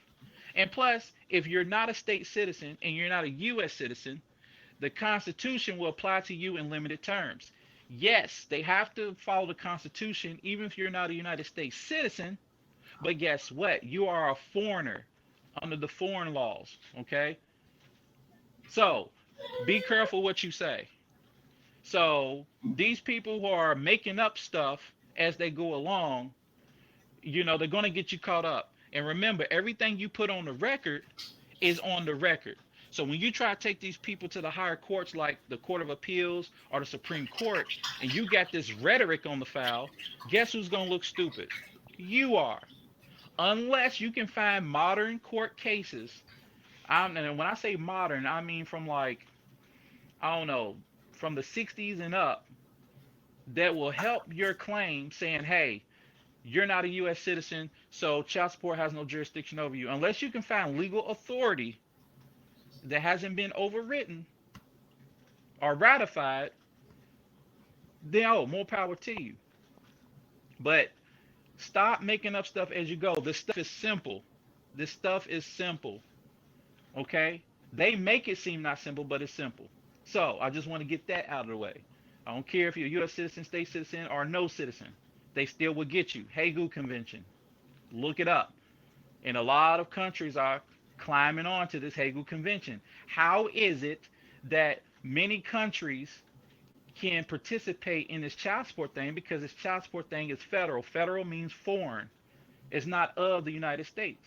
And plus, if you're not a state citizen and you're not a U.S. citizen, the Constitution will apply to you in limited terms. Yes, they have to follow the Constitution even if you're not a United States citizen. But guess what? You are a foreigner under the foreign laws. Okay? So be careful what you say. So these people who are making up stuff as they go along, they're going to get you caught up. And remember, everything you put on the record is on the record. So when you try to take these people to the higher courts like the Court of Appeals or the Supreme Court, and you got this rhetoric on the file, guess who's going to look stupid? You are. Unless you can find modern court cases. And when I say modern, I mean from like, I don't know, from the 60s and up that will help your claim saying, hey, you're not a U.S. citizen, so child support has no jurisdiction over you. Unless you can find legal authority that hasn't been overwritten or ratified, then more power to you. But stop making up stuff as you go. This stuff is simple. This stuff is simple. Okay? They make it seem not simple, but it's simple. So I just want to get that out of the way. I don't care if you're a U.S. citizen, state citizen, or no citizen. They still will get you. Hague Convention. Look it up. And a lot of countries are climbing on to this Hague Convention. How is it that many countries can participate in this child support thing? Because this child support thing is federal. Federal means foreign. It's not of the United States.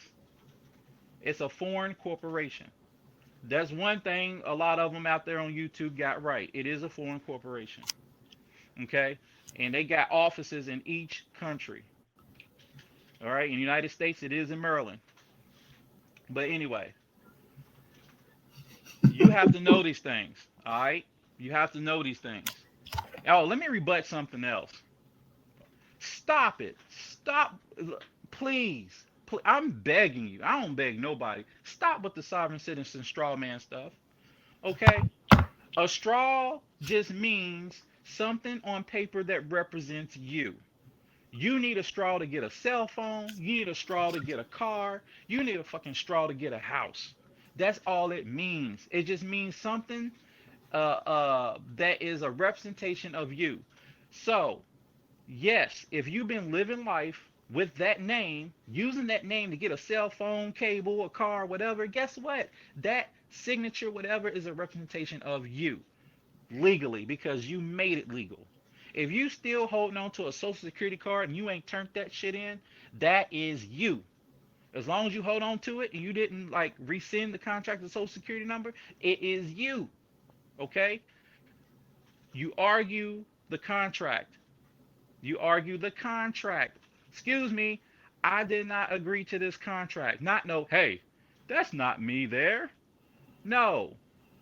It's a foreign corporation. That's one thing a lot of them out there on YouTube got right. It is a foreign corporation. Okay? And they got offices in each country. All right, in the United States, it is in Maryland. But anyway, you have to know these things. All right, you have to know these things. Oh, let me rebut something else. Stop it. Stop, please. I'm begging you. I don't beg nobody. Stop with the sovereign citizen straw man stuff. Okay? A straw just means something on paper that represents you. You need a straw to get a cell phone. You need a straw to get a car. You need a fucking straw to get a house. That's all it means. It just means something that is a representation of you. So, yes, if you've been living life with that name, using that name to get a cell phone, cable, a car, whatever, guess what? That signature, whatever, is a representation of you legally because you made it legal. If you still holding on to a social security card and you ain't turned that shit in, that is you. As long as you hold on to it and you didn't like rescind the contract of social security number, it is you. Okay? You argue the contract. You argue the contract. Excuse me, I did not agree to this contract. Not no, hey, that's not me there. No.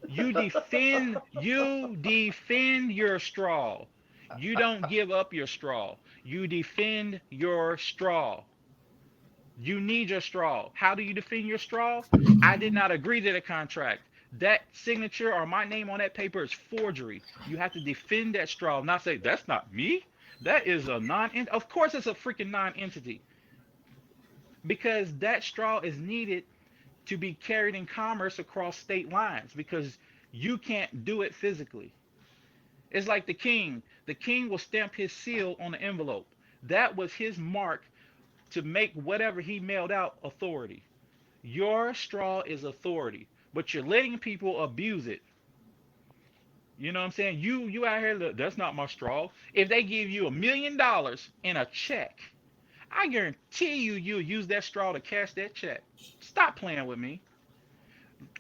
You defend your straw. You don't give up your straw. You defend your straw. You need your straw. How do you defend your straw? I did not agree to the contract. That signature or my name on that paper is forgery. You have to defend that straw, not say that's not me. That is a non. Of course, it's a freaking non-entity because that straw is needed to be carried in commerce across state lines because you can't do it physically. It's like the king. The king will stamp his seal on the envelope. That was his mark to make whatever he mailed out authority. Your straw is authority, but you're letting people abuse it. You know what I'm saying? You out here, that's not my straw. If they give you $1 million in a check, I guarantee you'll use that straw to cash that check. Stop playing with me.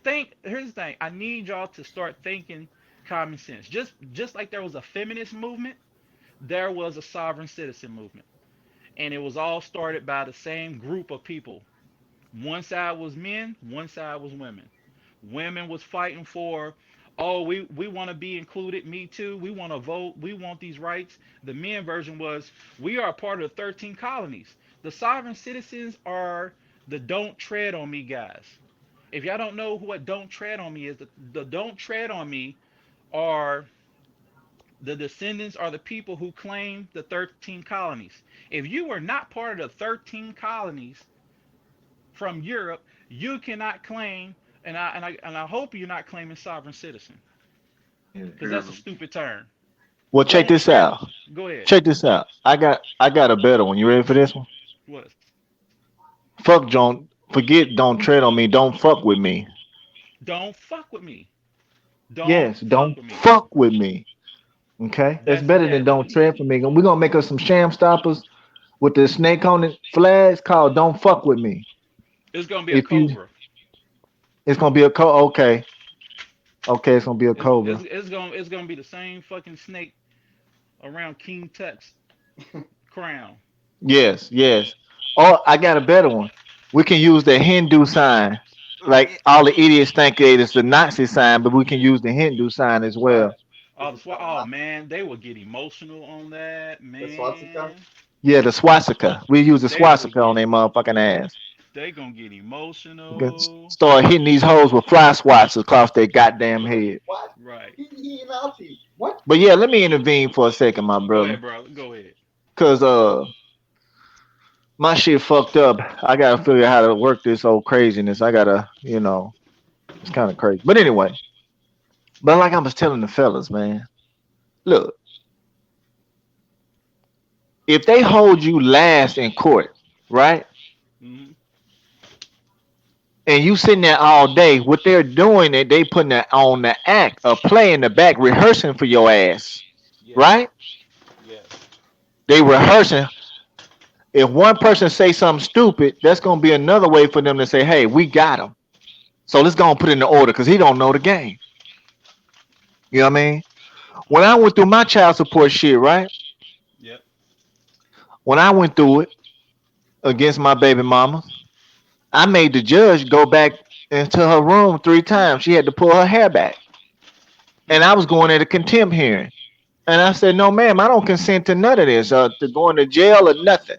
Here's the thing. I need y'all to start thinking common sense. Just like there was a feminist movement, there was a sovereign citizen movement. And it was all started by the same group of people. One side was men, one side was women. Women was fighting for, oh, we want to be included, me too. We want to vote, we want these rights. The men version was, we are a part of the 13 colonies. The sovereign citizens are the don't tread on me guys. If y'all don't know what don't tread on me is, the don't tread on me are the descendants are the people who claim the 13 colonies. If you were not part of the 13 colonies from Europe, you cannot claim, and I hope you're not claiming sovereign citizen, because that's a stupid term. Well, check Don't this tread. out. Go ahead. Check this out. I got a better one. You ready for this one? What? Fuck John. Forget don't tread on me. Don't fuck with me. Don't fuck with me. Don't Yes, fuck don't with me. fuck with me. Okay, that's That's better than don't tread for me. We're gonna make us some sham stoppers with the snake on it flags called "Don't fuck with me." it's gonna be a If you, cobra. it's gonna be a okay, okay, it's gonna be a It's, it's, cobra. it's gonna it's gonna be the same fucking snake around King Tut's crown. Yes, yes. Oh, I got a better one. We can use the Hindu sign. Like all the idiots think it's the Nazi sign, but we can use the Hindu sign as well. Oh man, they will get emotional on that man. Yeah, the swastika. We use the They will swastika on get their motherfucking ass. they gonna get We can emotional. start hitting these hoes with fly swats across their goddamn head. Right. But yeah, let me intervene for a second, my Go brother. ahead, bro. Go ahead. Cause my shit fucked up. I gotta figure out how to work this whole craziness. I gotta, it's kind of crazy. But anyway, but like I was telling the fellas, man, look, if they hold you last in court, right? Hmm. And you sitting there all day, what they're doing is they putting it on the act of play in the back, rehearsing for your ass, Yes. right? Yes. They rehearsing. If one person say something stupid, that's gonna be another way for them to say, "Hey, we got him." So let's go and put it in the order because he don't know the game. You know what I mean? When I went through my child support shit, right? Yep. When I went through it, against my baby mama. I made the judge go back into her room 3 times. She had to pull her hair back. And I was going at a contempt hearing. And I said, no, ma'am, I don't consent to none of this, to going to jail or nothing.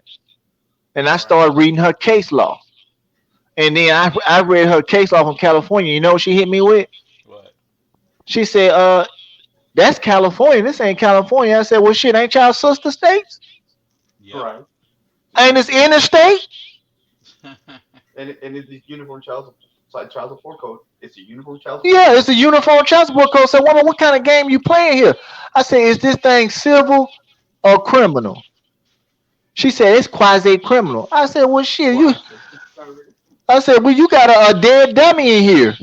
And I Right. started reading her case law. And then I read her case law from California. You know what she hit me with? What? She said, that's California. This ain't California. I said, well, shit, ain't y'all sister states? Yep. Right. Ain't this interstate? And it's this uniform child support code. It's a uniform child support Yeah, code. it's a uniform child support code. So, woman, what kind of game you playing here? I said, is this thing civil or criminal? She said, it's quasi criminal. I said, well, shit, you. Quasi. I said, well, you got a dead dummy in here,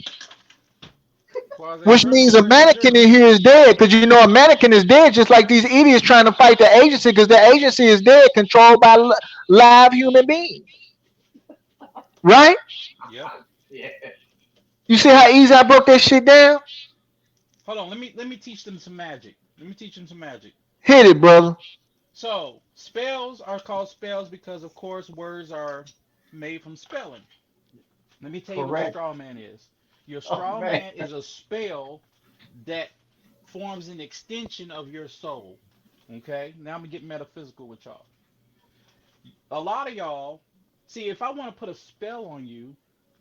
Quasi which criminal means a or de mannequin jure. in here is dead. Because you know, a mannequin is dead, just like these idiots trying to fight the agency because the agency is dead, controlled by live human beings. Right? Yep. Yeah. You see how easy I broke that shit down? Hold on. Let me teach them some magic. Let me teach them some magic. Hit it, brother. So spells are called spells because, of course, words are made from spelling. Let me tell you what a Correct. straw man is. Your Oh straw man. man is a spell that forms an extension of your soul. Okay? Now I'm gonna get metaphysical with y'all. A lot of y'all, see, if I want to put a spell on you,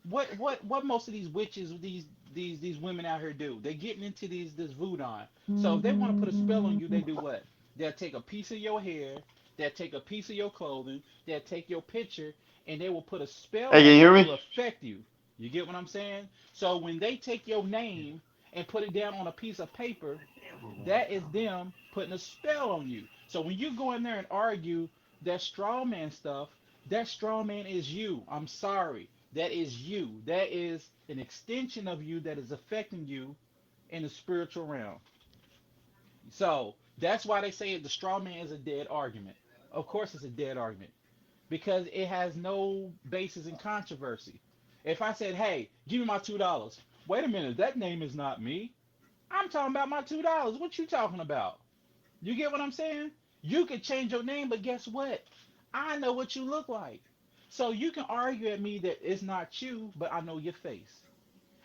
what most of these witches, these women out here do? They getting into this voodoo. So if they want to put a spell on you, they do what? They'll take a piece of your hair, they'll take a piece of your clothing, they'll take your picture, and they will put a spell Hey, can on you it hear me? to affect you. You get what I'm saying? So when they take your name and put it down on a piece of paper, that is them putting a spell on you. So when you go in there and argue that straw man stuff, that straw man is you. I'm sorry. That is you. That is an extension of you that is affecting you in the spiritual realm. So that's why they say the straw man is a dead argument. Of course, it's a dead argument because it has no basis in controversy. If I said, "Hey, give me my $2," wait a minute, that name is not me. I'm talking about my $2. What you talking about? You get what I'm saying? You could change your name, but guess what? I know what you look like. So you can argue at me that it's not you, but I know your face.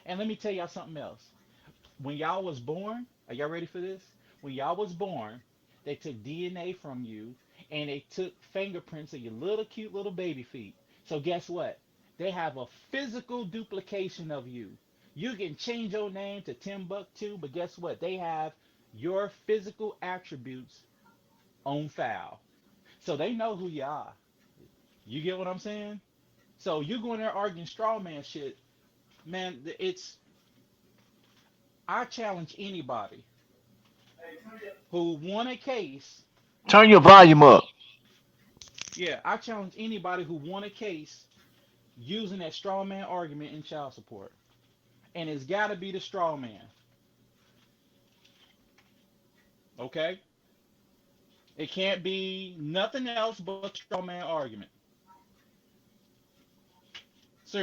And let me tell y'all something else. When y'all was born, are y'all ready for this? When y'all was born, they took DNA from you and they took fingerprints of your little cute little baby feet. So guess what? They have a physical duplication of you. You can change your name to Timbuktu, but guess what? They have your physical attributes on file. So they know who you are. You get what I'm saying? So you going there arguing straw man shit, man, it's I challenge anybody who won a case. Turn your volume up. Yeah, I challenge anybody who won a case using that straw man argument in child support. And it's got to be the straw man. Okay? It can't be nothing else but the straw man argument.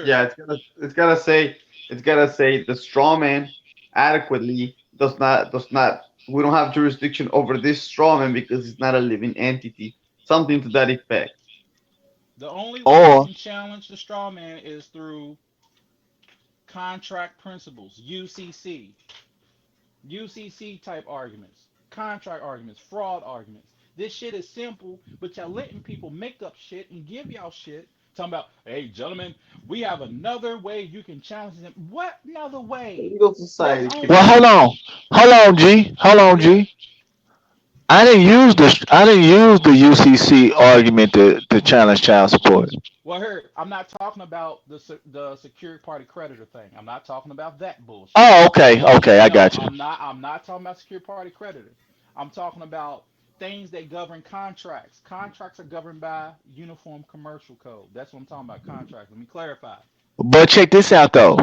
Yeah, Seriously. it's gotta say the straw man adequately does not we don't have jurisdiction over this straw man because it's not a living entity. Something to that effect. The only way you Or can challenge the straw man is through contract principles, UCC type arguments, contract arguments, fraud arguments. This shit is simple, but y'all letting people make up shit and give y'all shit. Talking about, hey, gentlemen, we have another way you can challenge them. What another way? Legal There's society keep well, only, hold on, hold on, G, hold on, yeah. G. I didn't use the UCC argument to challenge child support. Well, here, I'm not talking about the secured party creditor thing. I'm not talking about that bullshit. Oh, okay, okay, I No, got you. I'm not talking about secured party creditor. I'm talking about things that govern contracts. Contracts are governed by Uniform Commercial Code. That's what I'm talking about. Contracts. Let me clarify. But check this out though.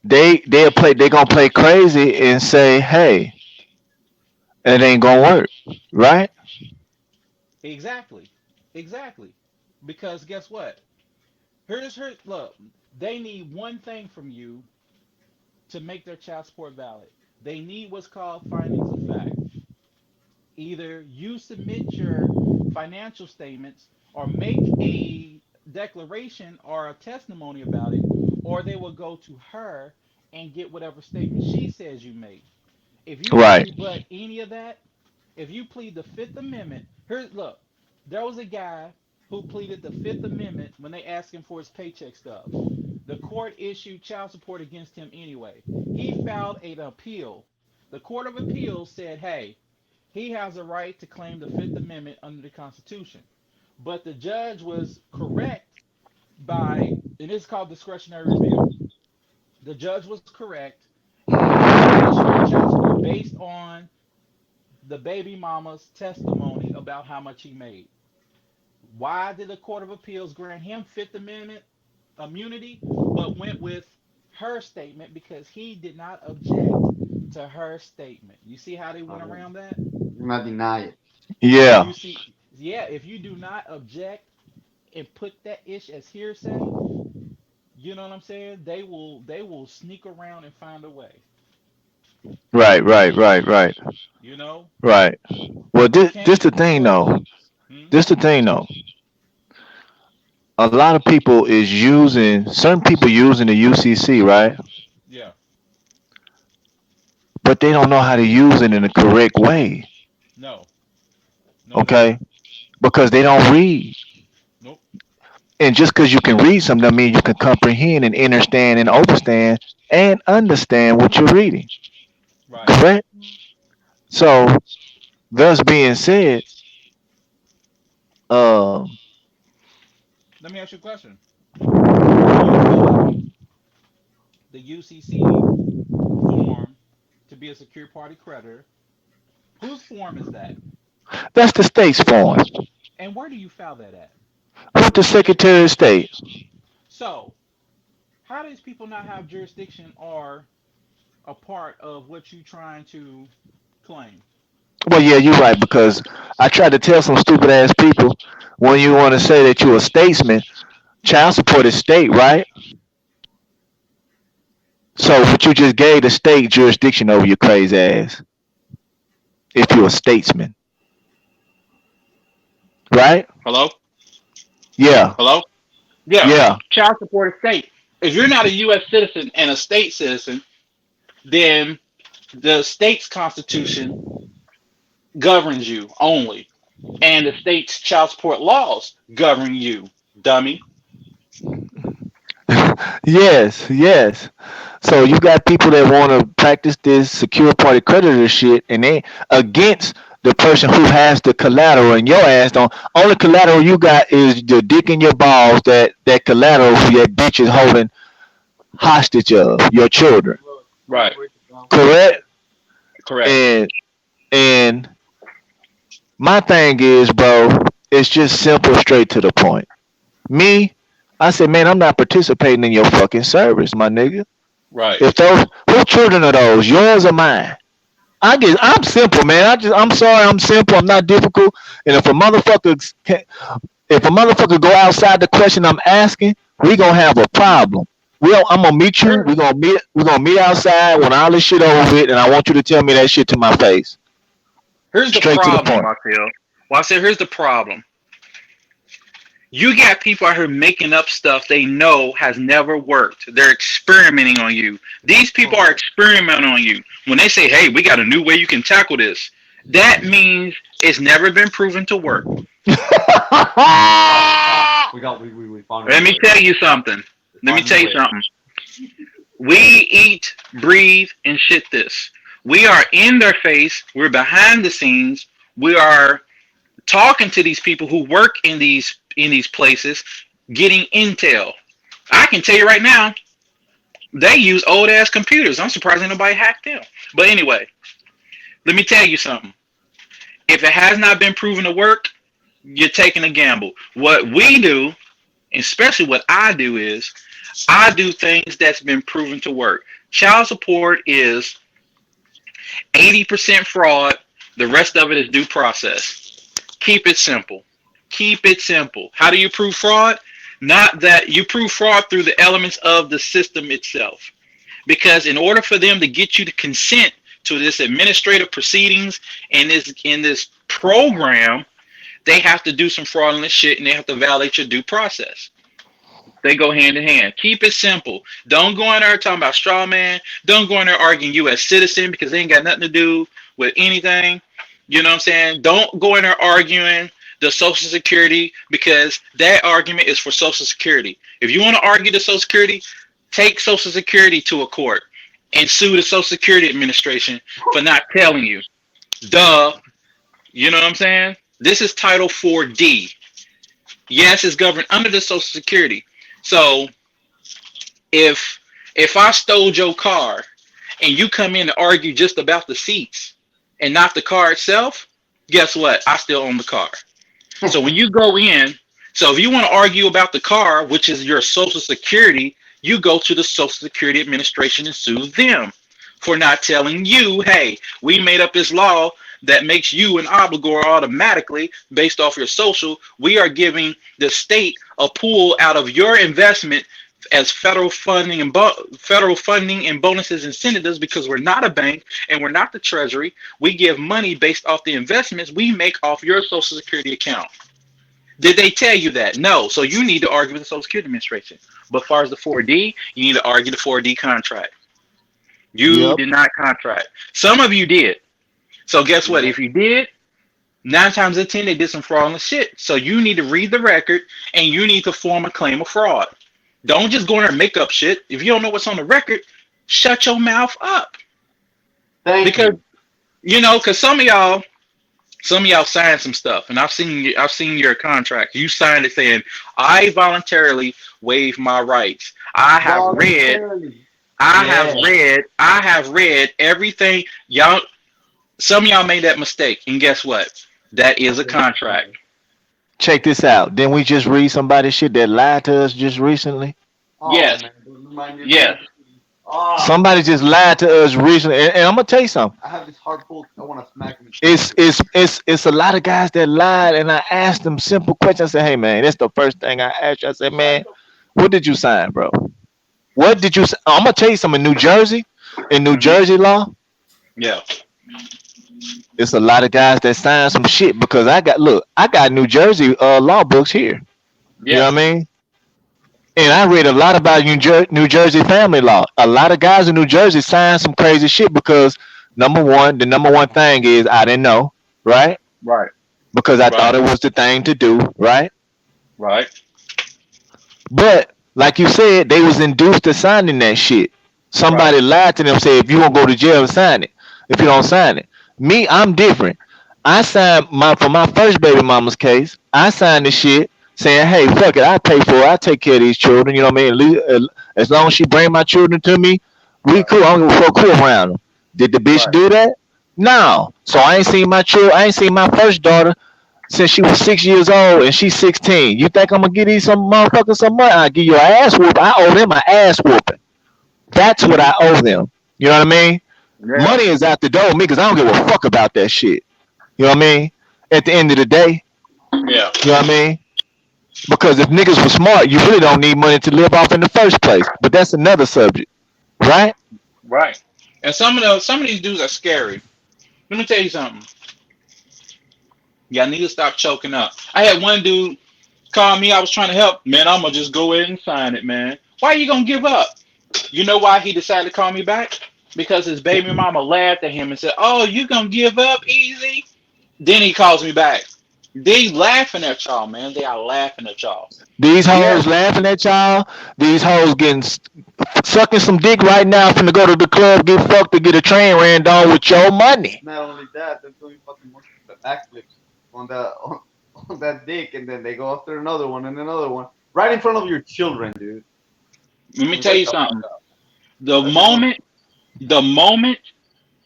They gonna play crazy and say, hey, it ain't gonna work, right? Exactly. Exactly. Because guess what? Here's look. They need one thing from you to make their child support valid. They need what's called findings of fact. Either you submit your financial statements or make a declaration or a testimony about it, or they will go to her and get whatever statement she says you made. If you don't Right. rebut any of that, if you plead the Fifth Amendment, here, look, there was a guy who pleaded the Fifth Amendment when they asked him for his paycheck stubs. The court issued child support against him anyway. He filed an appeal. The Court of Appeals said, hey, he has a right to claim the Fifth Amendment under the Constitution. But the judge was correct by, and it's called discretionary review. The judge was correct in issuing child support based on the baby mama's testimony about how much he made. Why did the Court of Appeals grant him Fifth Amendment immunity, but went with her statement because he did not object to her statement? You see how they went around that? You're not deny it. Yeah. You see, yeah, if you do not object and put that ish as hearsay, you know what I'm saying? They will sneak around and find a way. Right. Right. Right. Right. You know, Right. Well, you this can't. the thing Go ahead. though. Hmm? This the thing though. A lot of people is using certain people using the UCC, right? Yeah. But they don't know how to use it in the correct way. No. No, they don't. Okay, because they don't read. Nope. And just because you can read something, that means you can comprehend and understand and overstand and understand what you're reading. Right. Correct? So, thus being said, um, Let me ask you a question. When you fill out the UCC form to be a secure party creditor, whose form is that? that's the state's form And where do you file that at? with the Secretary of State. So, how does people not have jurisdiction or a part of what you trying to claim? Well, yeah, you're right, because I tried to tell some stupid ass people when you want to say that you're a statesman, child support is state, right? So, what you just gave the state jurisdiction over your crazy ass if you're a statesman, right? Hello? Yeah, Hello? Yeah. yeah. Child support is state. If you're not a U.S. citizen and a state citizen, then the state's constitution governs you only, and the state's child support laws govern you, dummy. Yes, yes. So you got people that want to practice this secure party creditor shit, and they against the person who has the collateral, and your ass don't. Only collateral you got is the dick in your balls. That collateral that bitch is holding hostage of your children. Right. Correct. Correct. And my thing is, bro, it's just simple, straight to the point. Me, I said, man, I'm not participating in your fucking service, my nigga. Right. If those, whose children are those? Yours or mine? I'm simple, man. I'm sorry, I'm simple. I'm not difficult. And if a motherfucker go outside the question I'm asking, we gonna have a problem. I'm gonna meet you. Here, We're gonna meet outside when all this shit over with, and I want you to tell me that shit to my face, here's the straight to the problem, point. Marcel. Well, I said, here's the problem. You got people out here making up stuff they know has never worked. They're experimenting on you. These people are experimenting on you. When they say, hey, we got a new way you can tackle this, that means it's never been proven to work. We found Let me tell you something. Let me tell you something. We eat, breathe, and shit this. We are in their face. We're behind the scenes. We are talking to these people who work in these places, getting intel. I can tell you right now, they use old ass computers. I'm surprised ain't nobody hacked them. But anyway, let me tell you something. If it has not been proven to work, you're taking a gamble. What we do, especially what I do, is I do things that's been proven to work. Child support is 80% fraud. The rest of it is due process. Keep it simple. Keep it simple. How do you prove fraud? Not that you prove fraud through the elements of the system itself. Because in order for them to get you to consent to this administrative proceedings and in this program, they have to do some fraudulent shit and they have to violate your due process. They go hand in hand. Keep it simple. Don't go in there talking about straw man. Don't go in there arguing U.S. citizen because they ain't got nothing to do with anything. You know what I'm saying? Don't go in there arguing the Social Security because that argument is for Social Security. If you want to argue the Social Security, take Social Security to a court and sue the Social Security Administration for not telling you. Duh. You know what I'm saying? This is Title 4D. Yes, it's governed under the Social Security. So if I stole your car and you come in to argue just about the seats and not the car itself, guess what? I still own the car. So when you go in, so if you want to argue about the car, which is your Social Security, you go to the Social Security Administration and sue them for not telling you, hey, we made up this law that makes you an obligor automatically based off your social. We are giving the state a pool out of your investment as federal funding and bonuses and incentives because we're not a bank and we're not the Treasury. We give money based off the investments we make off your Social Security account. Did they tell you that? No. So you need to argue with the Social Security Administration. But as far as the 4D, you need to argue the 4D contract. You did not contract. Some of you did. So guess what? If you did, 9 times out of 10, they did some fraudulent shit. So you need to read the record and you need to form a claim of fraud. Don't just go in there and make up shit. If you don't know what's on the record, shut your mouth up. Because some of y'all signed some stuff, and I've seen your contract. You signed it saying, "I voluntarily waive my rights." I have read everything. Y'all, some of y'all made that mistake, and guess what? That is a contract. Check this out. Didn't we just read somebody's shit that lied to us just recently? Yes. Yes. Somebody just lied to us recently, and I'm gonna tell you something. I have this hard pull. I want to smack him. It's a lot of guys that lied, and I asked them simple questions. I said, "Hey man, that's the first thing I asked you." I said, "Man, what did you sign, bro? What did you?" I'm gonna tell you something. In New Jersey law, Yeah. it's a lot of guys that sign some shit because I got New Jersey law books here. Yeah. You know what I mean? And I read a lot about New Jersey family law. A lot of guys in New Jersey sign some crazy shit because the number one thing is I didn't know, right? Right. Because I thought it was the thing to do, right? Right. But like you said, they was induced to signing that shit. Somebody lied to them, said if you won't go to jail, sign it. If you don't sign it, me, I'm different. I signed for my first baby mama's case. I signed the shit saying, "Hey, fuck it, I pay for it. I take care of these children. You know what I mean? As long as she bring my children to me, we cool. I don't give a fuck who around them." Did the bitch do that? No. So I ain't seen my children. I ain't seen my first daughter since she was 6 years old, and she's 16. You think I'm gonna give these some motherfuckers some money? I'll give you an ass whoop. I owe them an ass whooping. That's what I owe them. You know what I mean? Yeah. Money is out the door with me because I don't give a fuck about that shit. You know what I mean? At the end of the day. Yeah. You know what I mean? Because if niggas were smart, you really don't need money to live off in the first place. But that's another subject, right? Right. And some of these dudes are scary. Let me tell you something. Y'all need to stop choking up. I had one dude call me. I was trying to help. Man, I'm gonna just go ahead and sign it, man. Why are you gonna give up? You know why he decided to call me back? Because his baby mama laughed at him and said, "Oh, you gonna give up easy?" Then he calls me back. They laughing at y'all, man. They are laughing at y'all. These hoes laughing at y'all. These hoes getting sucking some dick right now. Finna go to the club, get fucked, to get a train ran down with your money. Not only that, they're doing fucking backflips on that dick, and then they go after another one and another one right in front of your children, dude. Let me tell you something. The moment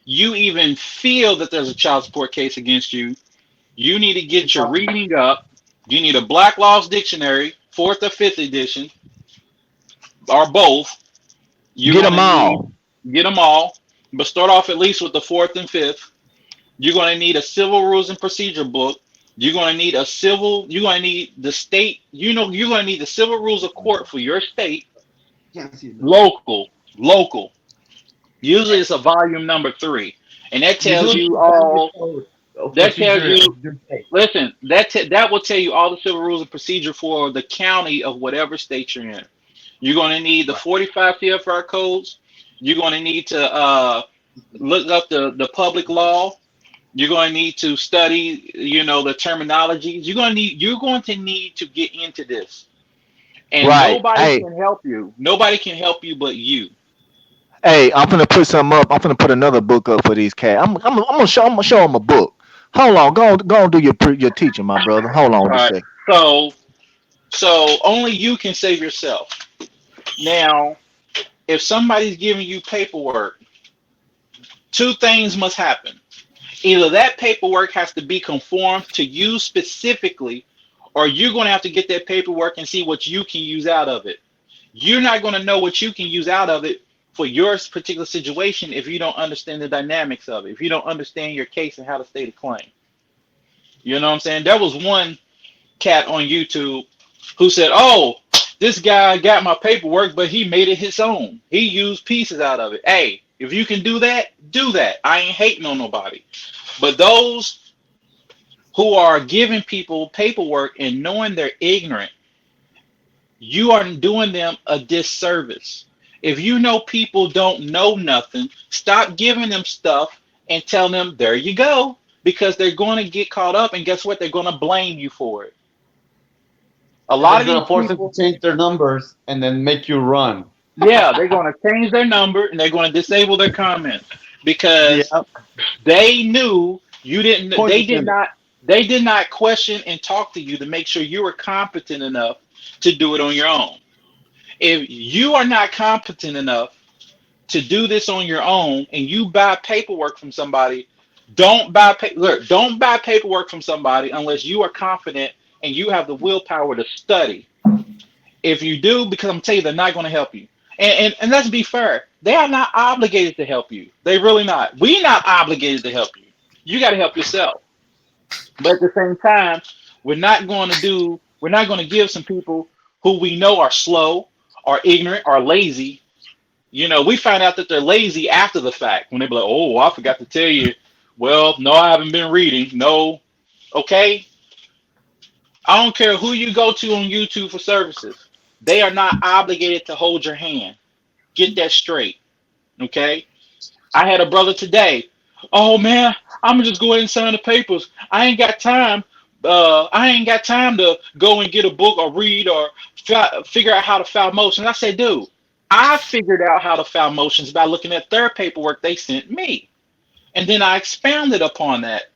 you even feel that there's a child support case against you, you need to get your reading up. You need a Black Laws Dictionary, 4th or 5th edition, or both. Get them all. Get them all, but start off at least with the 4th and 5th. You're going to need a civil rules and procedure book. You're going to need the civil rules of court for your state. Local. Usually it's a volume number 3. And that tells you all. That tells procedure you. of your state. Listen, that will tell you all the civil rules and procedure for the county of whatever state you're in. You're going to need the Right. 45 CFR codes. You're going to need to look up the public law. You're going to need to study, the terminologies. You're going to need to get into this, and Right. nobody Hey, can help you. Nobody can help you but you. hey, I'm gonna put something up. I'm gonna put another book up for these cats. I'm gonna show them a book. Hold on, go on do your teaching, my brother. Hold on All just right. a second. So only you can save yourself. Now, if somebody's giving you paperwork, two things must happen. Either that paperwork has to be conformed to you specifically, or you're going to have to get that paperwork and see what you can use out of it. You're not going to know what you can use out of it for your particular situation if you don't understand the dynamics of it, if you don't understand your case and how to state a claim. You know what I'm saying? There was one cat on YouTube who said, "Oh, this guy got my paperwork, but he made it his own. He used pieces out of it." Hey, if you can do that, do that. I ain't hating on nobody. But those who are giving people paperwork and knowing they're ignorant, you are doing them a disservice. If you know people don't know nothing, stop giving them stuff and tell them, there you go, because they're going to get caught up, and guess what? They're going to blame you for it. A And lot it's of gonna these force them to people, change their numbers and then make you run. yeah, they're going to change their number and they're going to disable their comments Yeah. because they knew you didn't. Point the finger. They did not question and talk to you to make sure you were competent enough to do it on your own. If you are not competent enough to do this on your own and you buy paperwork from somebody, don't buy paperwork from somebody unless you are confident and you have the willpower to study. If you do, because I'm telling you, they're not going to help you. And let's be fair, they are not obligated to help you. They really not. We're not obligated to help you. You got to help yourself. But at the same time, we're not going to give some people who we know are slow, are ignorant, are lazy. We find out that they're lazy after the fact when they be like, "Oh, I forgot to tell you." Well, no, I haven't been reading. No, okay. I don't care who you go to on YouTube for services. They are not obligated to hold your hand. Get that straight, okay? I had a brother today. "Oh man, I'm gonna just go ahead and sign the papers. I ain't got time. I ain't got time to go and get a book or read or figure out how to file motions." I said, "Dude, I figured out how to file motions by looking at their paperwork they sent me, and then I expounded upon that.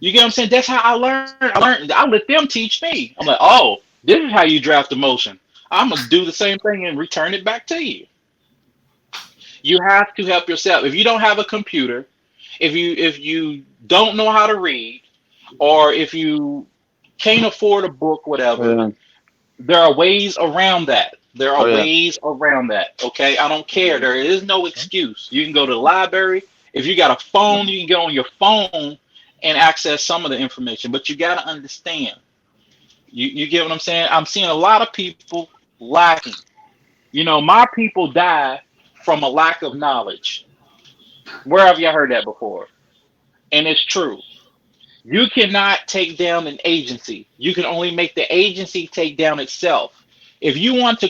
You get what I'm saying? That's how I learned. I let them teach me. I'm like, oh, this is how you draft a motion. I'm gonna do the same thing and return it back to you." You have to help yourself. If you don't have a computer, if you don't know how to read, or if you can't afford a book, whatever, Yeah. there are ways around that. There Oh are yeah. ways around that. Okay, I don't care. There is no excuse. You can go to the library. If you got a phone, you can go on your phone and access some of the information. But you got to understand. You get what I'm saying? I'm seeing a lot of people lacking. My people die from a lack of knowledge. Where have you heard that before? And it's true. You cannot take down an agency. You can only make the agency take down itself. If you want to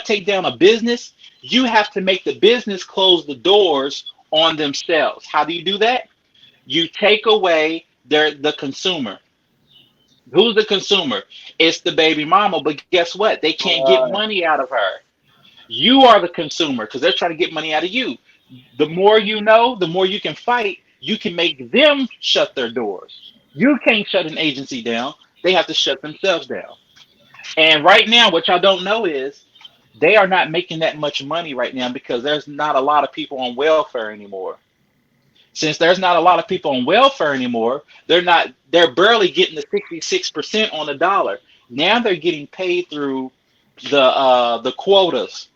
take down a business, you have to make the business close the doors on themselves. How do you do that? You take away the consumer. Who's the consumer? It's the baby mama. But guess what? They can't get Right. money out of her. You are the consumer because they're trying to get money out of you. The more you know, the more you can fight. You can make them shut their doors. You can't shut an agency down. They have to shut themselves down. And right now, what y'all don't know is they are not making that much money right now because there's not a lot of people on welfare anymore. Since there's not a lot of people on welfare anymore, they're barely getting the 66% on the dollar. Now they're getting paid through the quotas.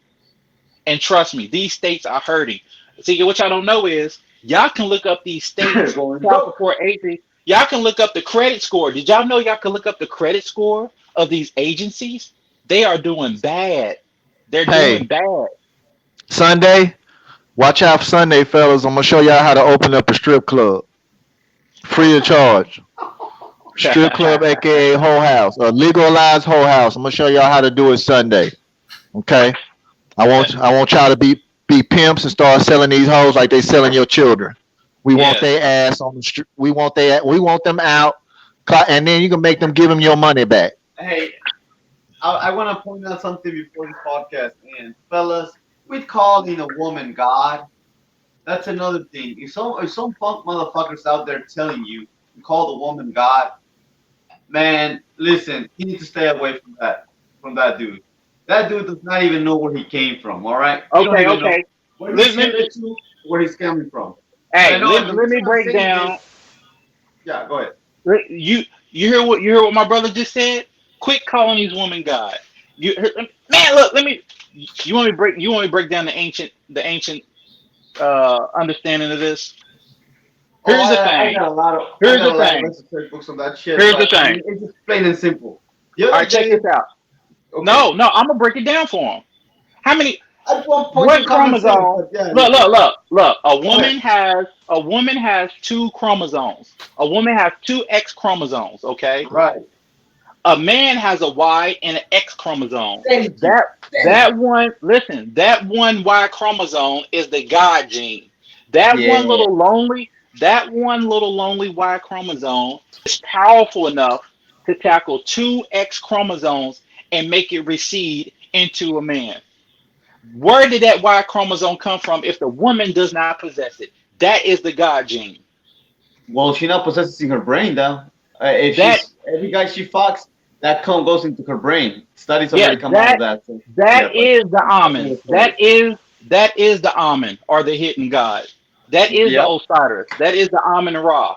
And trust me, these states are hurting. See, what y'all don't know is y'all can look up these states, Going child broke. support agencies. Y'all can look up the credit score. Did y'all know y'all can look up the credit score of these agencies? They are doing bad. They're doing Hey, bad. Sunday, watch out for Sunday, fellas. I'm gonna show y'all how to open up a strip club. free of charge. Strip club, aka whole house, a legalized whole house. I'm gonna show y'all how to do it Sunday. Okay, I want y'all to be pimps and start selling these hoes like they selling your children. We want Yes. their ass on the street. We want them out, and then you can make them give them your money back. Hey, I want to point out something before this podcast ends, fellas. Quit calling a woman God. That's another thing. If some punk motherfuckers out there telling you to call the woman God, man, listen, you need to stay away from that dude. That dude does not even know where he came from. All right, you don't Okay, even know okay. where Let, he's let, headed to, where he's coming from. And I hey, know let, the let reason me I'm break saying down. this. Yeah, go ahead. You hear what my brother just said? Quit calling these women God. Man, look, let me. You want me to break down the ancient understanding of this? Oh, Here's the I thing. got a lot of I Here's got the a lot of thing. esoteric books on that shit, Here's the but I thing. mean it's just plain and simple. The All other right, check day, this out. okay, No, I'm gonna break it down for him. How many? at one point What in common sense, chromosome? but yeah, Look, look, look, look. go ahead. A woman has two chromosomes. A woman has two X chromosomes. Okay. Right. A man has a Y and an X chromosome. Thank you. That Thank that one, listen, that one Y chromosome is the God gene. That you. one Yeah. little lonely, that one little lonely Y chromosome is powerful enough to tackle two X chromosomes and make it recede into a man. Where did that Y chromosome come from if the woman does not possess it? That is the God gene. Well, she not possessing her brain though. If That she's every guy she fucks, that cum goes into her brain. Studies yeah, already come out of that. So yeah, that but is the that's Amen. another story. That is the Amen or the hidden God. That is the Yep. Osiris. That is the Amen Ra.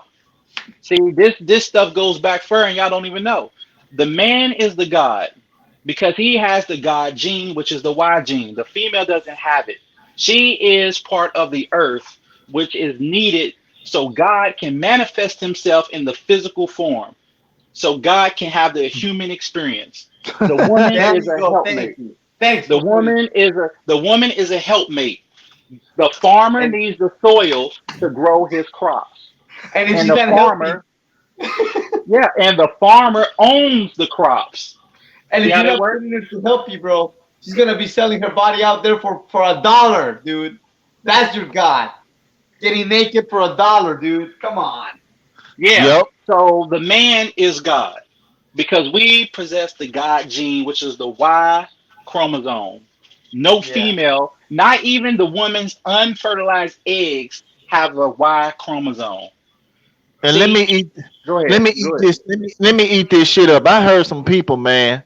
See, this stuff goes back further, and y'all don't even know. The man is the God because he has the God gene, which is the Y gene. The female doesn't have it. She is part of the earth, which is needed so God can manifest himself in the physical form. So God can have the human experience. The woman There is you a go. Thank helpmate. you. Thanks The for putting. woman is a helpmate. The farmer And needs the soil to grow his crops. and if And she's the not helping, farmer, yeah, and the farmer owns the crops. and See if how you're that not works? putting her to help you, bro, she's gonna be selling her body out there for $1, dude. That's your god. Getting naked for $1, dude. Come on. Yeah. Yep. So the man is God because we possess the God gene, which is the Y chromosome. No Yeah. female, not even the woman's unfertilized eggs, have a Y chromosome. And let me See, eat. go Let ahead. me Go eat ahead. this. Let me eat this shit up. I heard some people, man.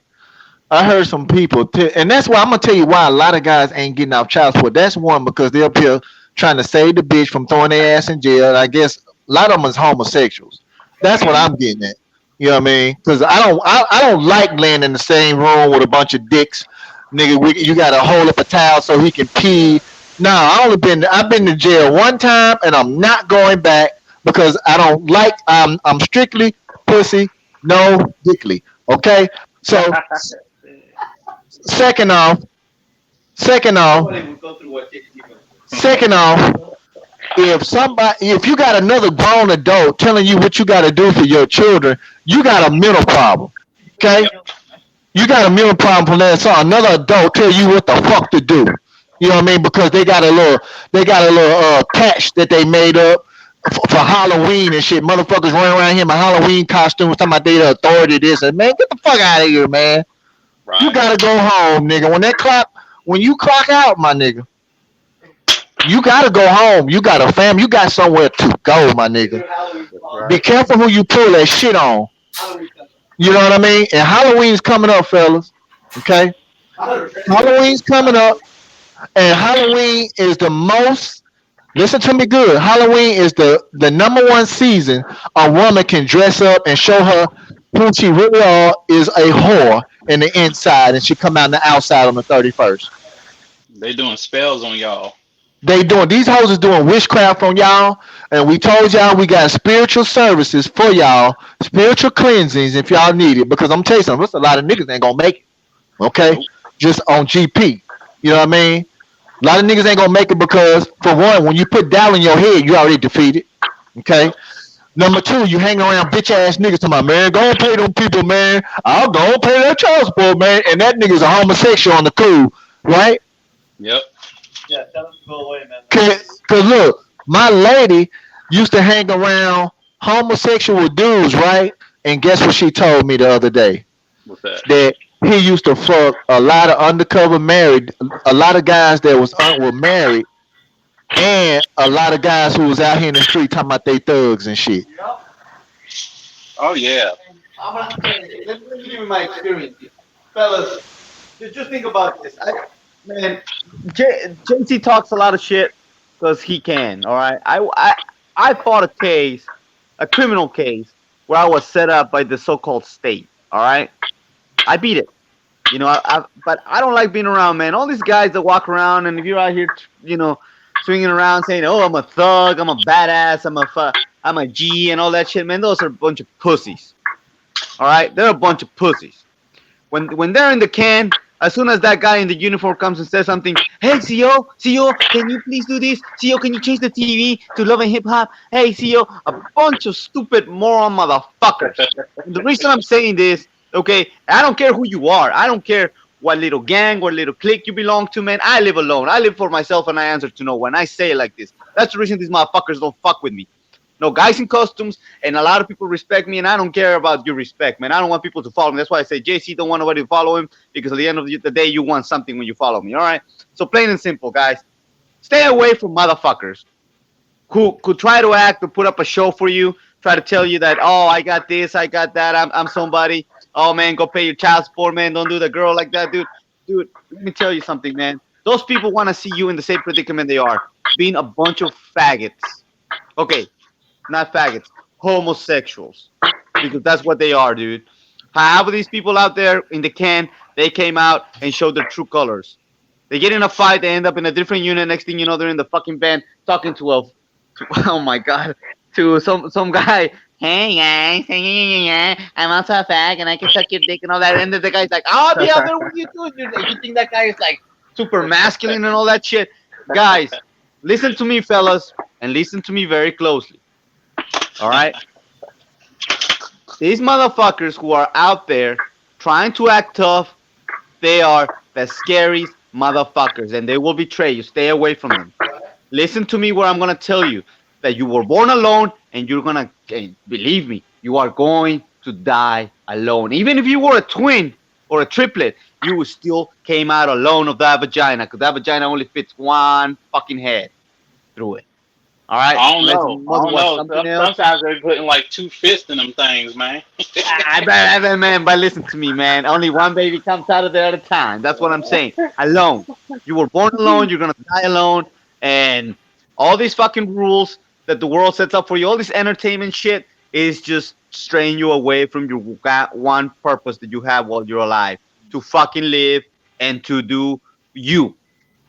I heard some people, and that's why I'm gonna tell you why a lot of guys ain't getting off child support. That's one because they're up here trying to save the bitch from throwing their ass in jail. I guess a lot of them is homosexuals. That's what I'm getting at. You know what I mean? Because I don't like laying in the same room with a bunch of dicks, nigga. You got to hold up a towel so he can pee. No, I've been to jail one time, and I'm not going back because I don't like. I'm strictly pussy, no dickly. Okay, so second off, second off, Nobody will go through what JC went through. second off, if you got another grown adult telling you what you got to do for your children, you got a mental problem. Okay, you got a mental problem from that. So another adult tell you what the fuck to do. You know what I mean? Because they got a little patch that they made up for Halloween and shit. Motherfuckers running around here in Halloween costumes talking about they the authority this and man, get the fuck out of here, man. You Right. gotta go home, nigga. When you clock out, my nigga, you gotta go home. You got a family. You got somewhere to go, my nigga. That's Be right. careful who you pull that shit on. You know what I mean? And Halloween's coming up, fellas. Okay, Halloween's coming up, and Halloween is the most. Listen to me good. Halloween is the number one season a woman can dress up and show her who she really are is a whore in the inside, and she come out on the outside on the 31st. They doing spells on y'all. They doing these hoes is doing witchcraft on y'all, and we told y'all we got spiritual services for y'all, spiritual cleansings if y'all need it. Because I'm telling you something, there's a lot of niggas ain't gonna make it. Okay, Nope. just on GP. You know what I mean? A lot of niggas ain't gonna make it because for one, when you put doubt in your head, you already defeated. Okay, Number two, you hang around bitch ass niggas to my man. Go and pay them people, man. I'll go and pay that child support, man. And that nigga's a homosexual on the cool, right? Yep. Yeah, tell him to go away, man. Cause look, my lady used to hang around homosexual dudes, right? And guess what she told me the other day? What's that? That he used to fuck a lot of undercover married, a lot of guys that were married, and a lot of guys who was out here in the street talking about they thugs and shit. Yup. Oh yeah. I'm gonna tell you, let me give you my experience, here. Fellas. Just think about this. Man, JC talks a lot of shit because he can. All right, I fought a case, a criminal case, where I was set up by the so-called state. All right, I beat it. But I don't like being around, man. All these guys that walk around, and if you're out here, swinging around saying, "Oh, I'm a thug, I'm a badass, I'm a G," and all that shit, man. Those are a bunch of pussies. All right, they're a bunch of pussies. When they're in the can, as soon as that guy in the uniform comes and says something, "Hey, CO, can you please do this? CO, can you change the TV to Love and Hip Hop? Hey, CO," a bunch of stupid moron motherfuckers. And the reason I'm saying this, okay, I don't care who you are. I don't care what little gang or little clique you belong to, man. I live alone. I live for myself, and I answer to no one. I say it like this. That's the reason these motherfuckers don't fuck with me. No guys in costumes, and a lot of people respect me, and I don't care about your respect, man. I don't want people to follow me. That's why I say JC don't want nobody to follow him, because at the end of the day, you want something when you follow me, all right? So plain and simple, guys. Stay away from motherfuckers who could try to act or put up a show for you, try to tell you that, oh, I got this, I got that, I'm somebody. Oh, man, go pay your child support, man. Don't do the girl like that, dude. Dude, let me tell you something, man. Those people want to see you in the same predicament they are, being a bunch of faggots. Okay. Not faggots, homosexuals, because that's what they are, dude. Half of these people out there in the can, they came out and showed their true colors. They get in a fight, they end up in a different unit. Next thing you know, they're in the fucking band talking to oh my god, to some guy. Hey guys, I'm also a fag and I can suck your dick and all that. And then the guy's like, "I'll be out there with you too." You think that guy is like super masculine and all that shit? Guys, listen to me, fellas, and listen to me very closely. All right? These motherfuckers who are out there trying to act tough, they are the scariest motherfuckers, and they will betray you. Stay away from them. Listen to me where I'm going to tell you that you were born alone, and you're going to, believe me, you are going to die alone. Even if you were a twin or a triplet, you still came out alone of that vagina, because that vagina only fits one fucking head through it. All right. I don't know. Sometimes they're putting like 2 fists in them things, man. Man, but listen to me, man. Only one baby comes out of there at a time. That's what I'm saying. Alone. You were born alone. You're gonna die alone. And all these fucking rules that the world sets up for you, all this entertainment shit, is just straying you away from your one purpose that you have while you're alive: to fucking live and to do you.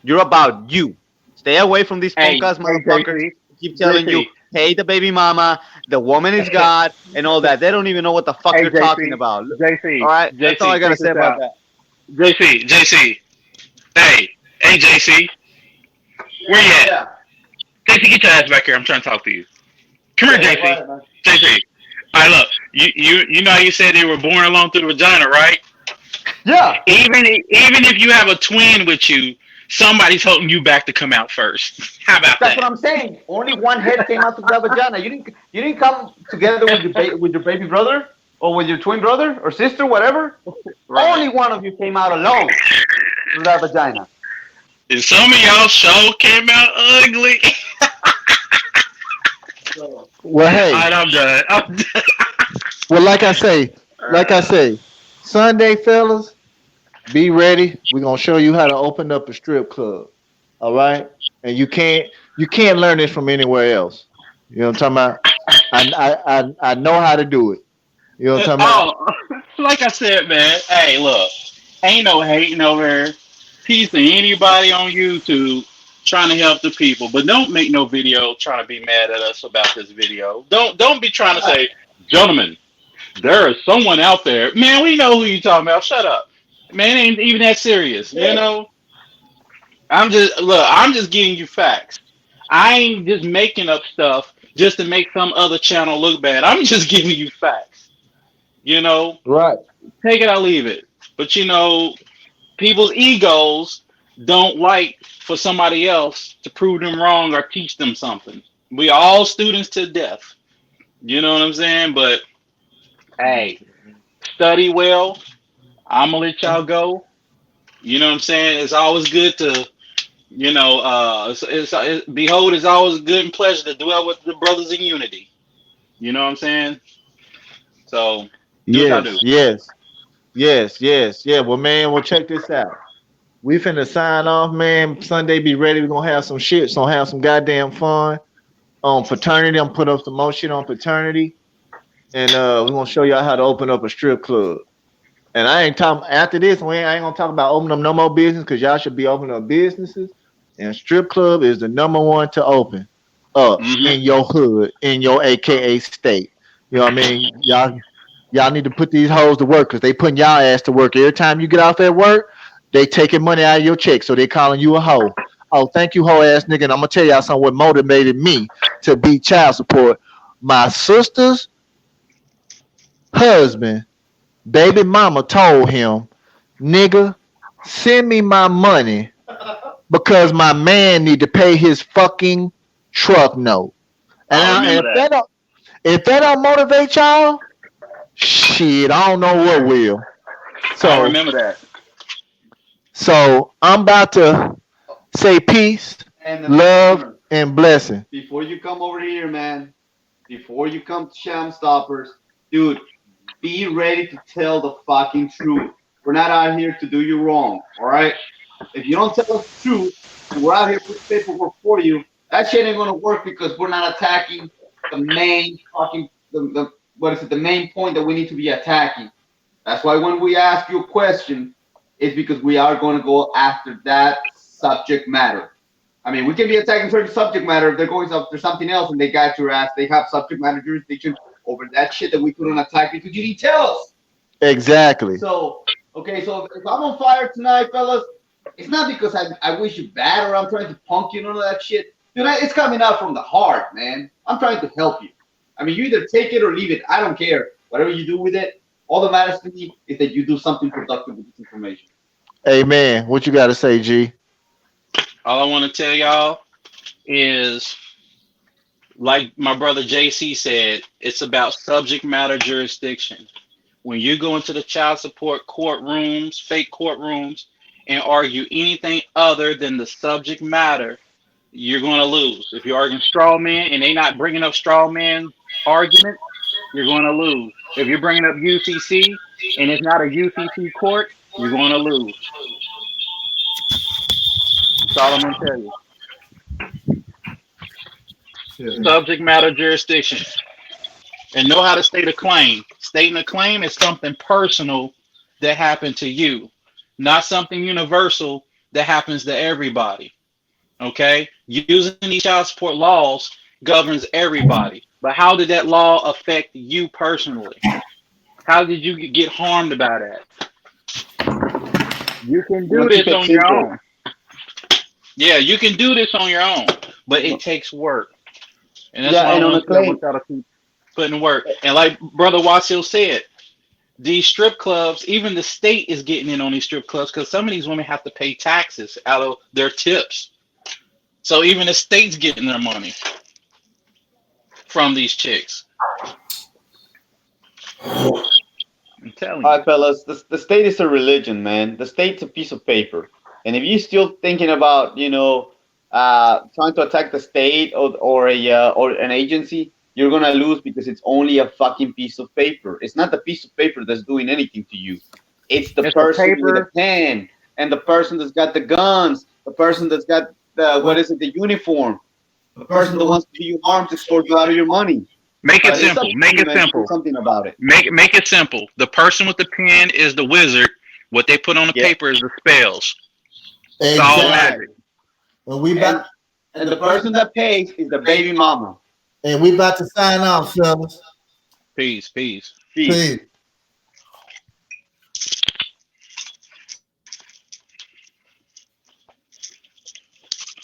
You're about you. Stay away from these podcast motherfuckers. Keep telling you, hey, the baby mama, the woman is God, and all that. They don't even know what the fuck you're talking about. JC, all right, that's all I gotta say about that. JC, hey, JC, where you at? JC, get your ass back here. I'm trying to talk to you. Come here, JC. JC. All right, look, you know how you said they were born alone through the vagina, right? Yeah. Even if you have a twin with you, somebody's holding you back to come out first. How about that? That's what I'm saying. Only one head came out to the vagina. You didn't come together with your baby brother or with your twin brother or sister, whatever. Right. Only one of you came out alone through that vagina. And some of y'all show came out ugly. Well, hey. All right, I'm done. Well, like I say, Sunday, fellas, be ready. We're gonna show you how to open up a strip club. All right, and you can't learn this from anywhere else. You know what I'm talking about? I know how to do it. You know what I'm talking about? Like I said, man. Hey, look, ain't no hating over here. Peace to anybody on YouTube trying to help the people, but don't make no video trying to be mad at us about this video. Don't be trying to say, gentlemen, there is someone out there. Man, we know who you talking about. Shut up. Man, it ain't even that serious. You know? I'm just giving you facts. I ain't just making up stuff just to make some other channel look bad. I'm just giving you facts. You know, Right. take it or leave it. But you know, people's egos don't like for somebody else to prove them wrong or teach them something. We all students to death. You know what I'm saying? But hey, study well. I'm gonna let y'all go. You know what I'm saying? It's always good to, behold, it's always good and pleasure to dwell with the brothers in unity. You know what I'm saying? So do what y'all do. Yes, yes, yes, yes, yeah. Well, man, well, check this out. We finna sign off, man. Sunday, be ready. We're gonna have some shit. So have some goddamn fun on fraternity. I'm put up some more shit on fraternity, and we're gonna show y'all how to open up a strip club. And I ain't talking after this. I ain't gonna talk about opening up no more business because y'all should be opening up businesses. And strip club is the number one to open up Hmm. in your hood, in your AKA state. You know what I mean? Y'all need to put these hoes to work because they putting y'all ass to work. Every time you get off at work, they taking money out of your check. So they calling you a hoe. Oh, thank you, hoe ass nigga. And I'm gonna tell y'all something what motivated me to be child support. My sister's husband, baby mama told him, nigga, send me my money because my man need to pay his fucking truck note. And I remember that. if that don't motivate y'all, shit, I don't know what will. I So remember that. so I'm about to say peace, And love, and blessing. before you come over here, man, before you come to Sham Stoppers, dude, be ready to tell the fucking truth. We're not out here to do you wrong, all right? If you don't tell us the truth, and we're out here putting paperwork for you, that shit ain't gonna work because we're not attacking the main fucking the what is it? The main point that we need to be attacking. That's why when we ask you a question, it's because we are going to go after that subject matter. I mean, we can be attacking certain subject matter if they're going after something else and they got your ass. They have subject matter jurisdiction over that shit that we couldn't attack because you didn't tell us. Exactly. So, okay, so if I'm on fire tonight, fellas, it's not because I wish you bad or I'm trying to punk you and all that shit. Dude, it's coming out from the heart, man. I'm trying to help you. I mean, you either take it or leave it. I don't care. Whatever you do with it, all that matters to me is that you do something productive with this information. Amen. What you got to say, G? All I want to tell y'all is, like my brother JC said, it's about subject matter jurisdiction. When you go into the child support courtrooms, fake courtrooms, and argue anything other than the subject matter, you're going to lose. If you're arguing straw man and they not bringing up straw man arguments, you're going to lose. If you're bringing up UCC and it's not a UCC court, you're going to lose. That's all I'm going to tell you. Subject matter jurisdiction. And know how to state a claim. Stating a claim is something personal that happened to you, not something universal that happens to everybody. Okay? Using these child support laws governs everybody. But how did that law affect you personally? How did you get harmed by that? You can I'm do gonna keep this it on your simple. own. Yeah, you can do this on your own, but it takes work. And that's Yeah, why and I on a want to claim, y'all to keep putting work. And like Brother Wasil said, these strip clubs, even the state is getting in on these strip clubs because some of these women have to pay taxes out of their tips. So even the state's getting their money from these chicks. I'm telling all you. right, fellas, the state is a religion, man. The state's a piece of paper. And if you're still thinking about, trying to attack the state or an agency, you're gonna lose because it's only a fucking piece of paper. It's not the piece of paper that's doing anything to you. It's the It's the person with the paper. pen and the person that's got the guns, the person that's got the uniform, the person that wants to do you harm to extort you out of your money. Make it But it's up simple. to Make you, it man, to do simple. something about it. Make it simple. The person with the pen is the wizard. What they put on the Yeah. paper is the spells. It's all Exactly. magic. And we And about and the person that pays is the baby mama. and we about to sign off, fellas. Peace, peace. Peace. Peace.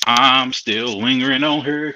I'm still lingering on her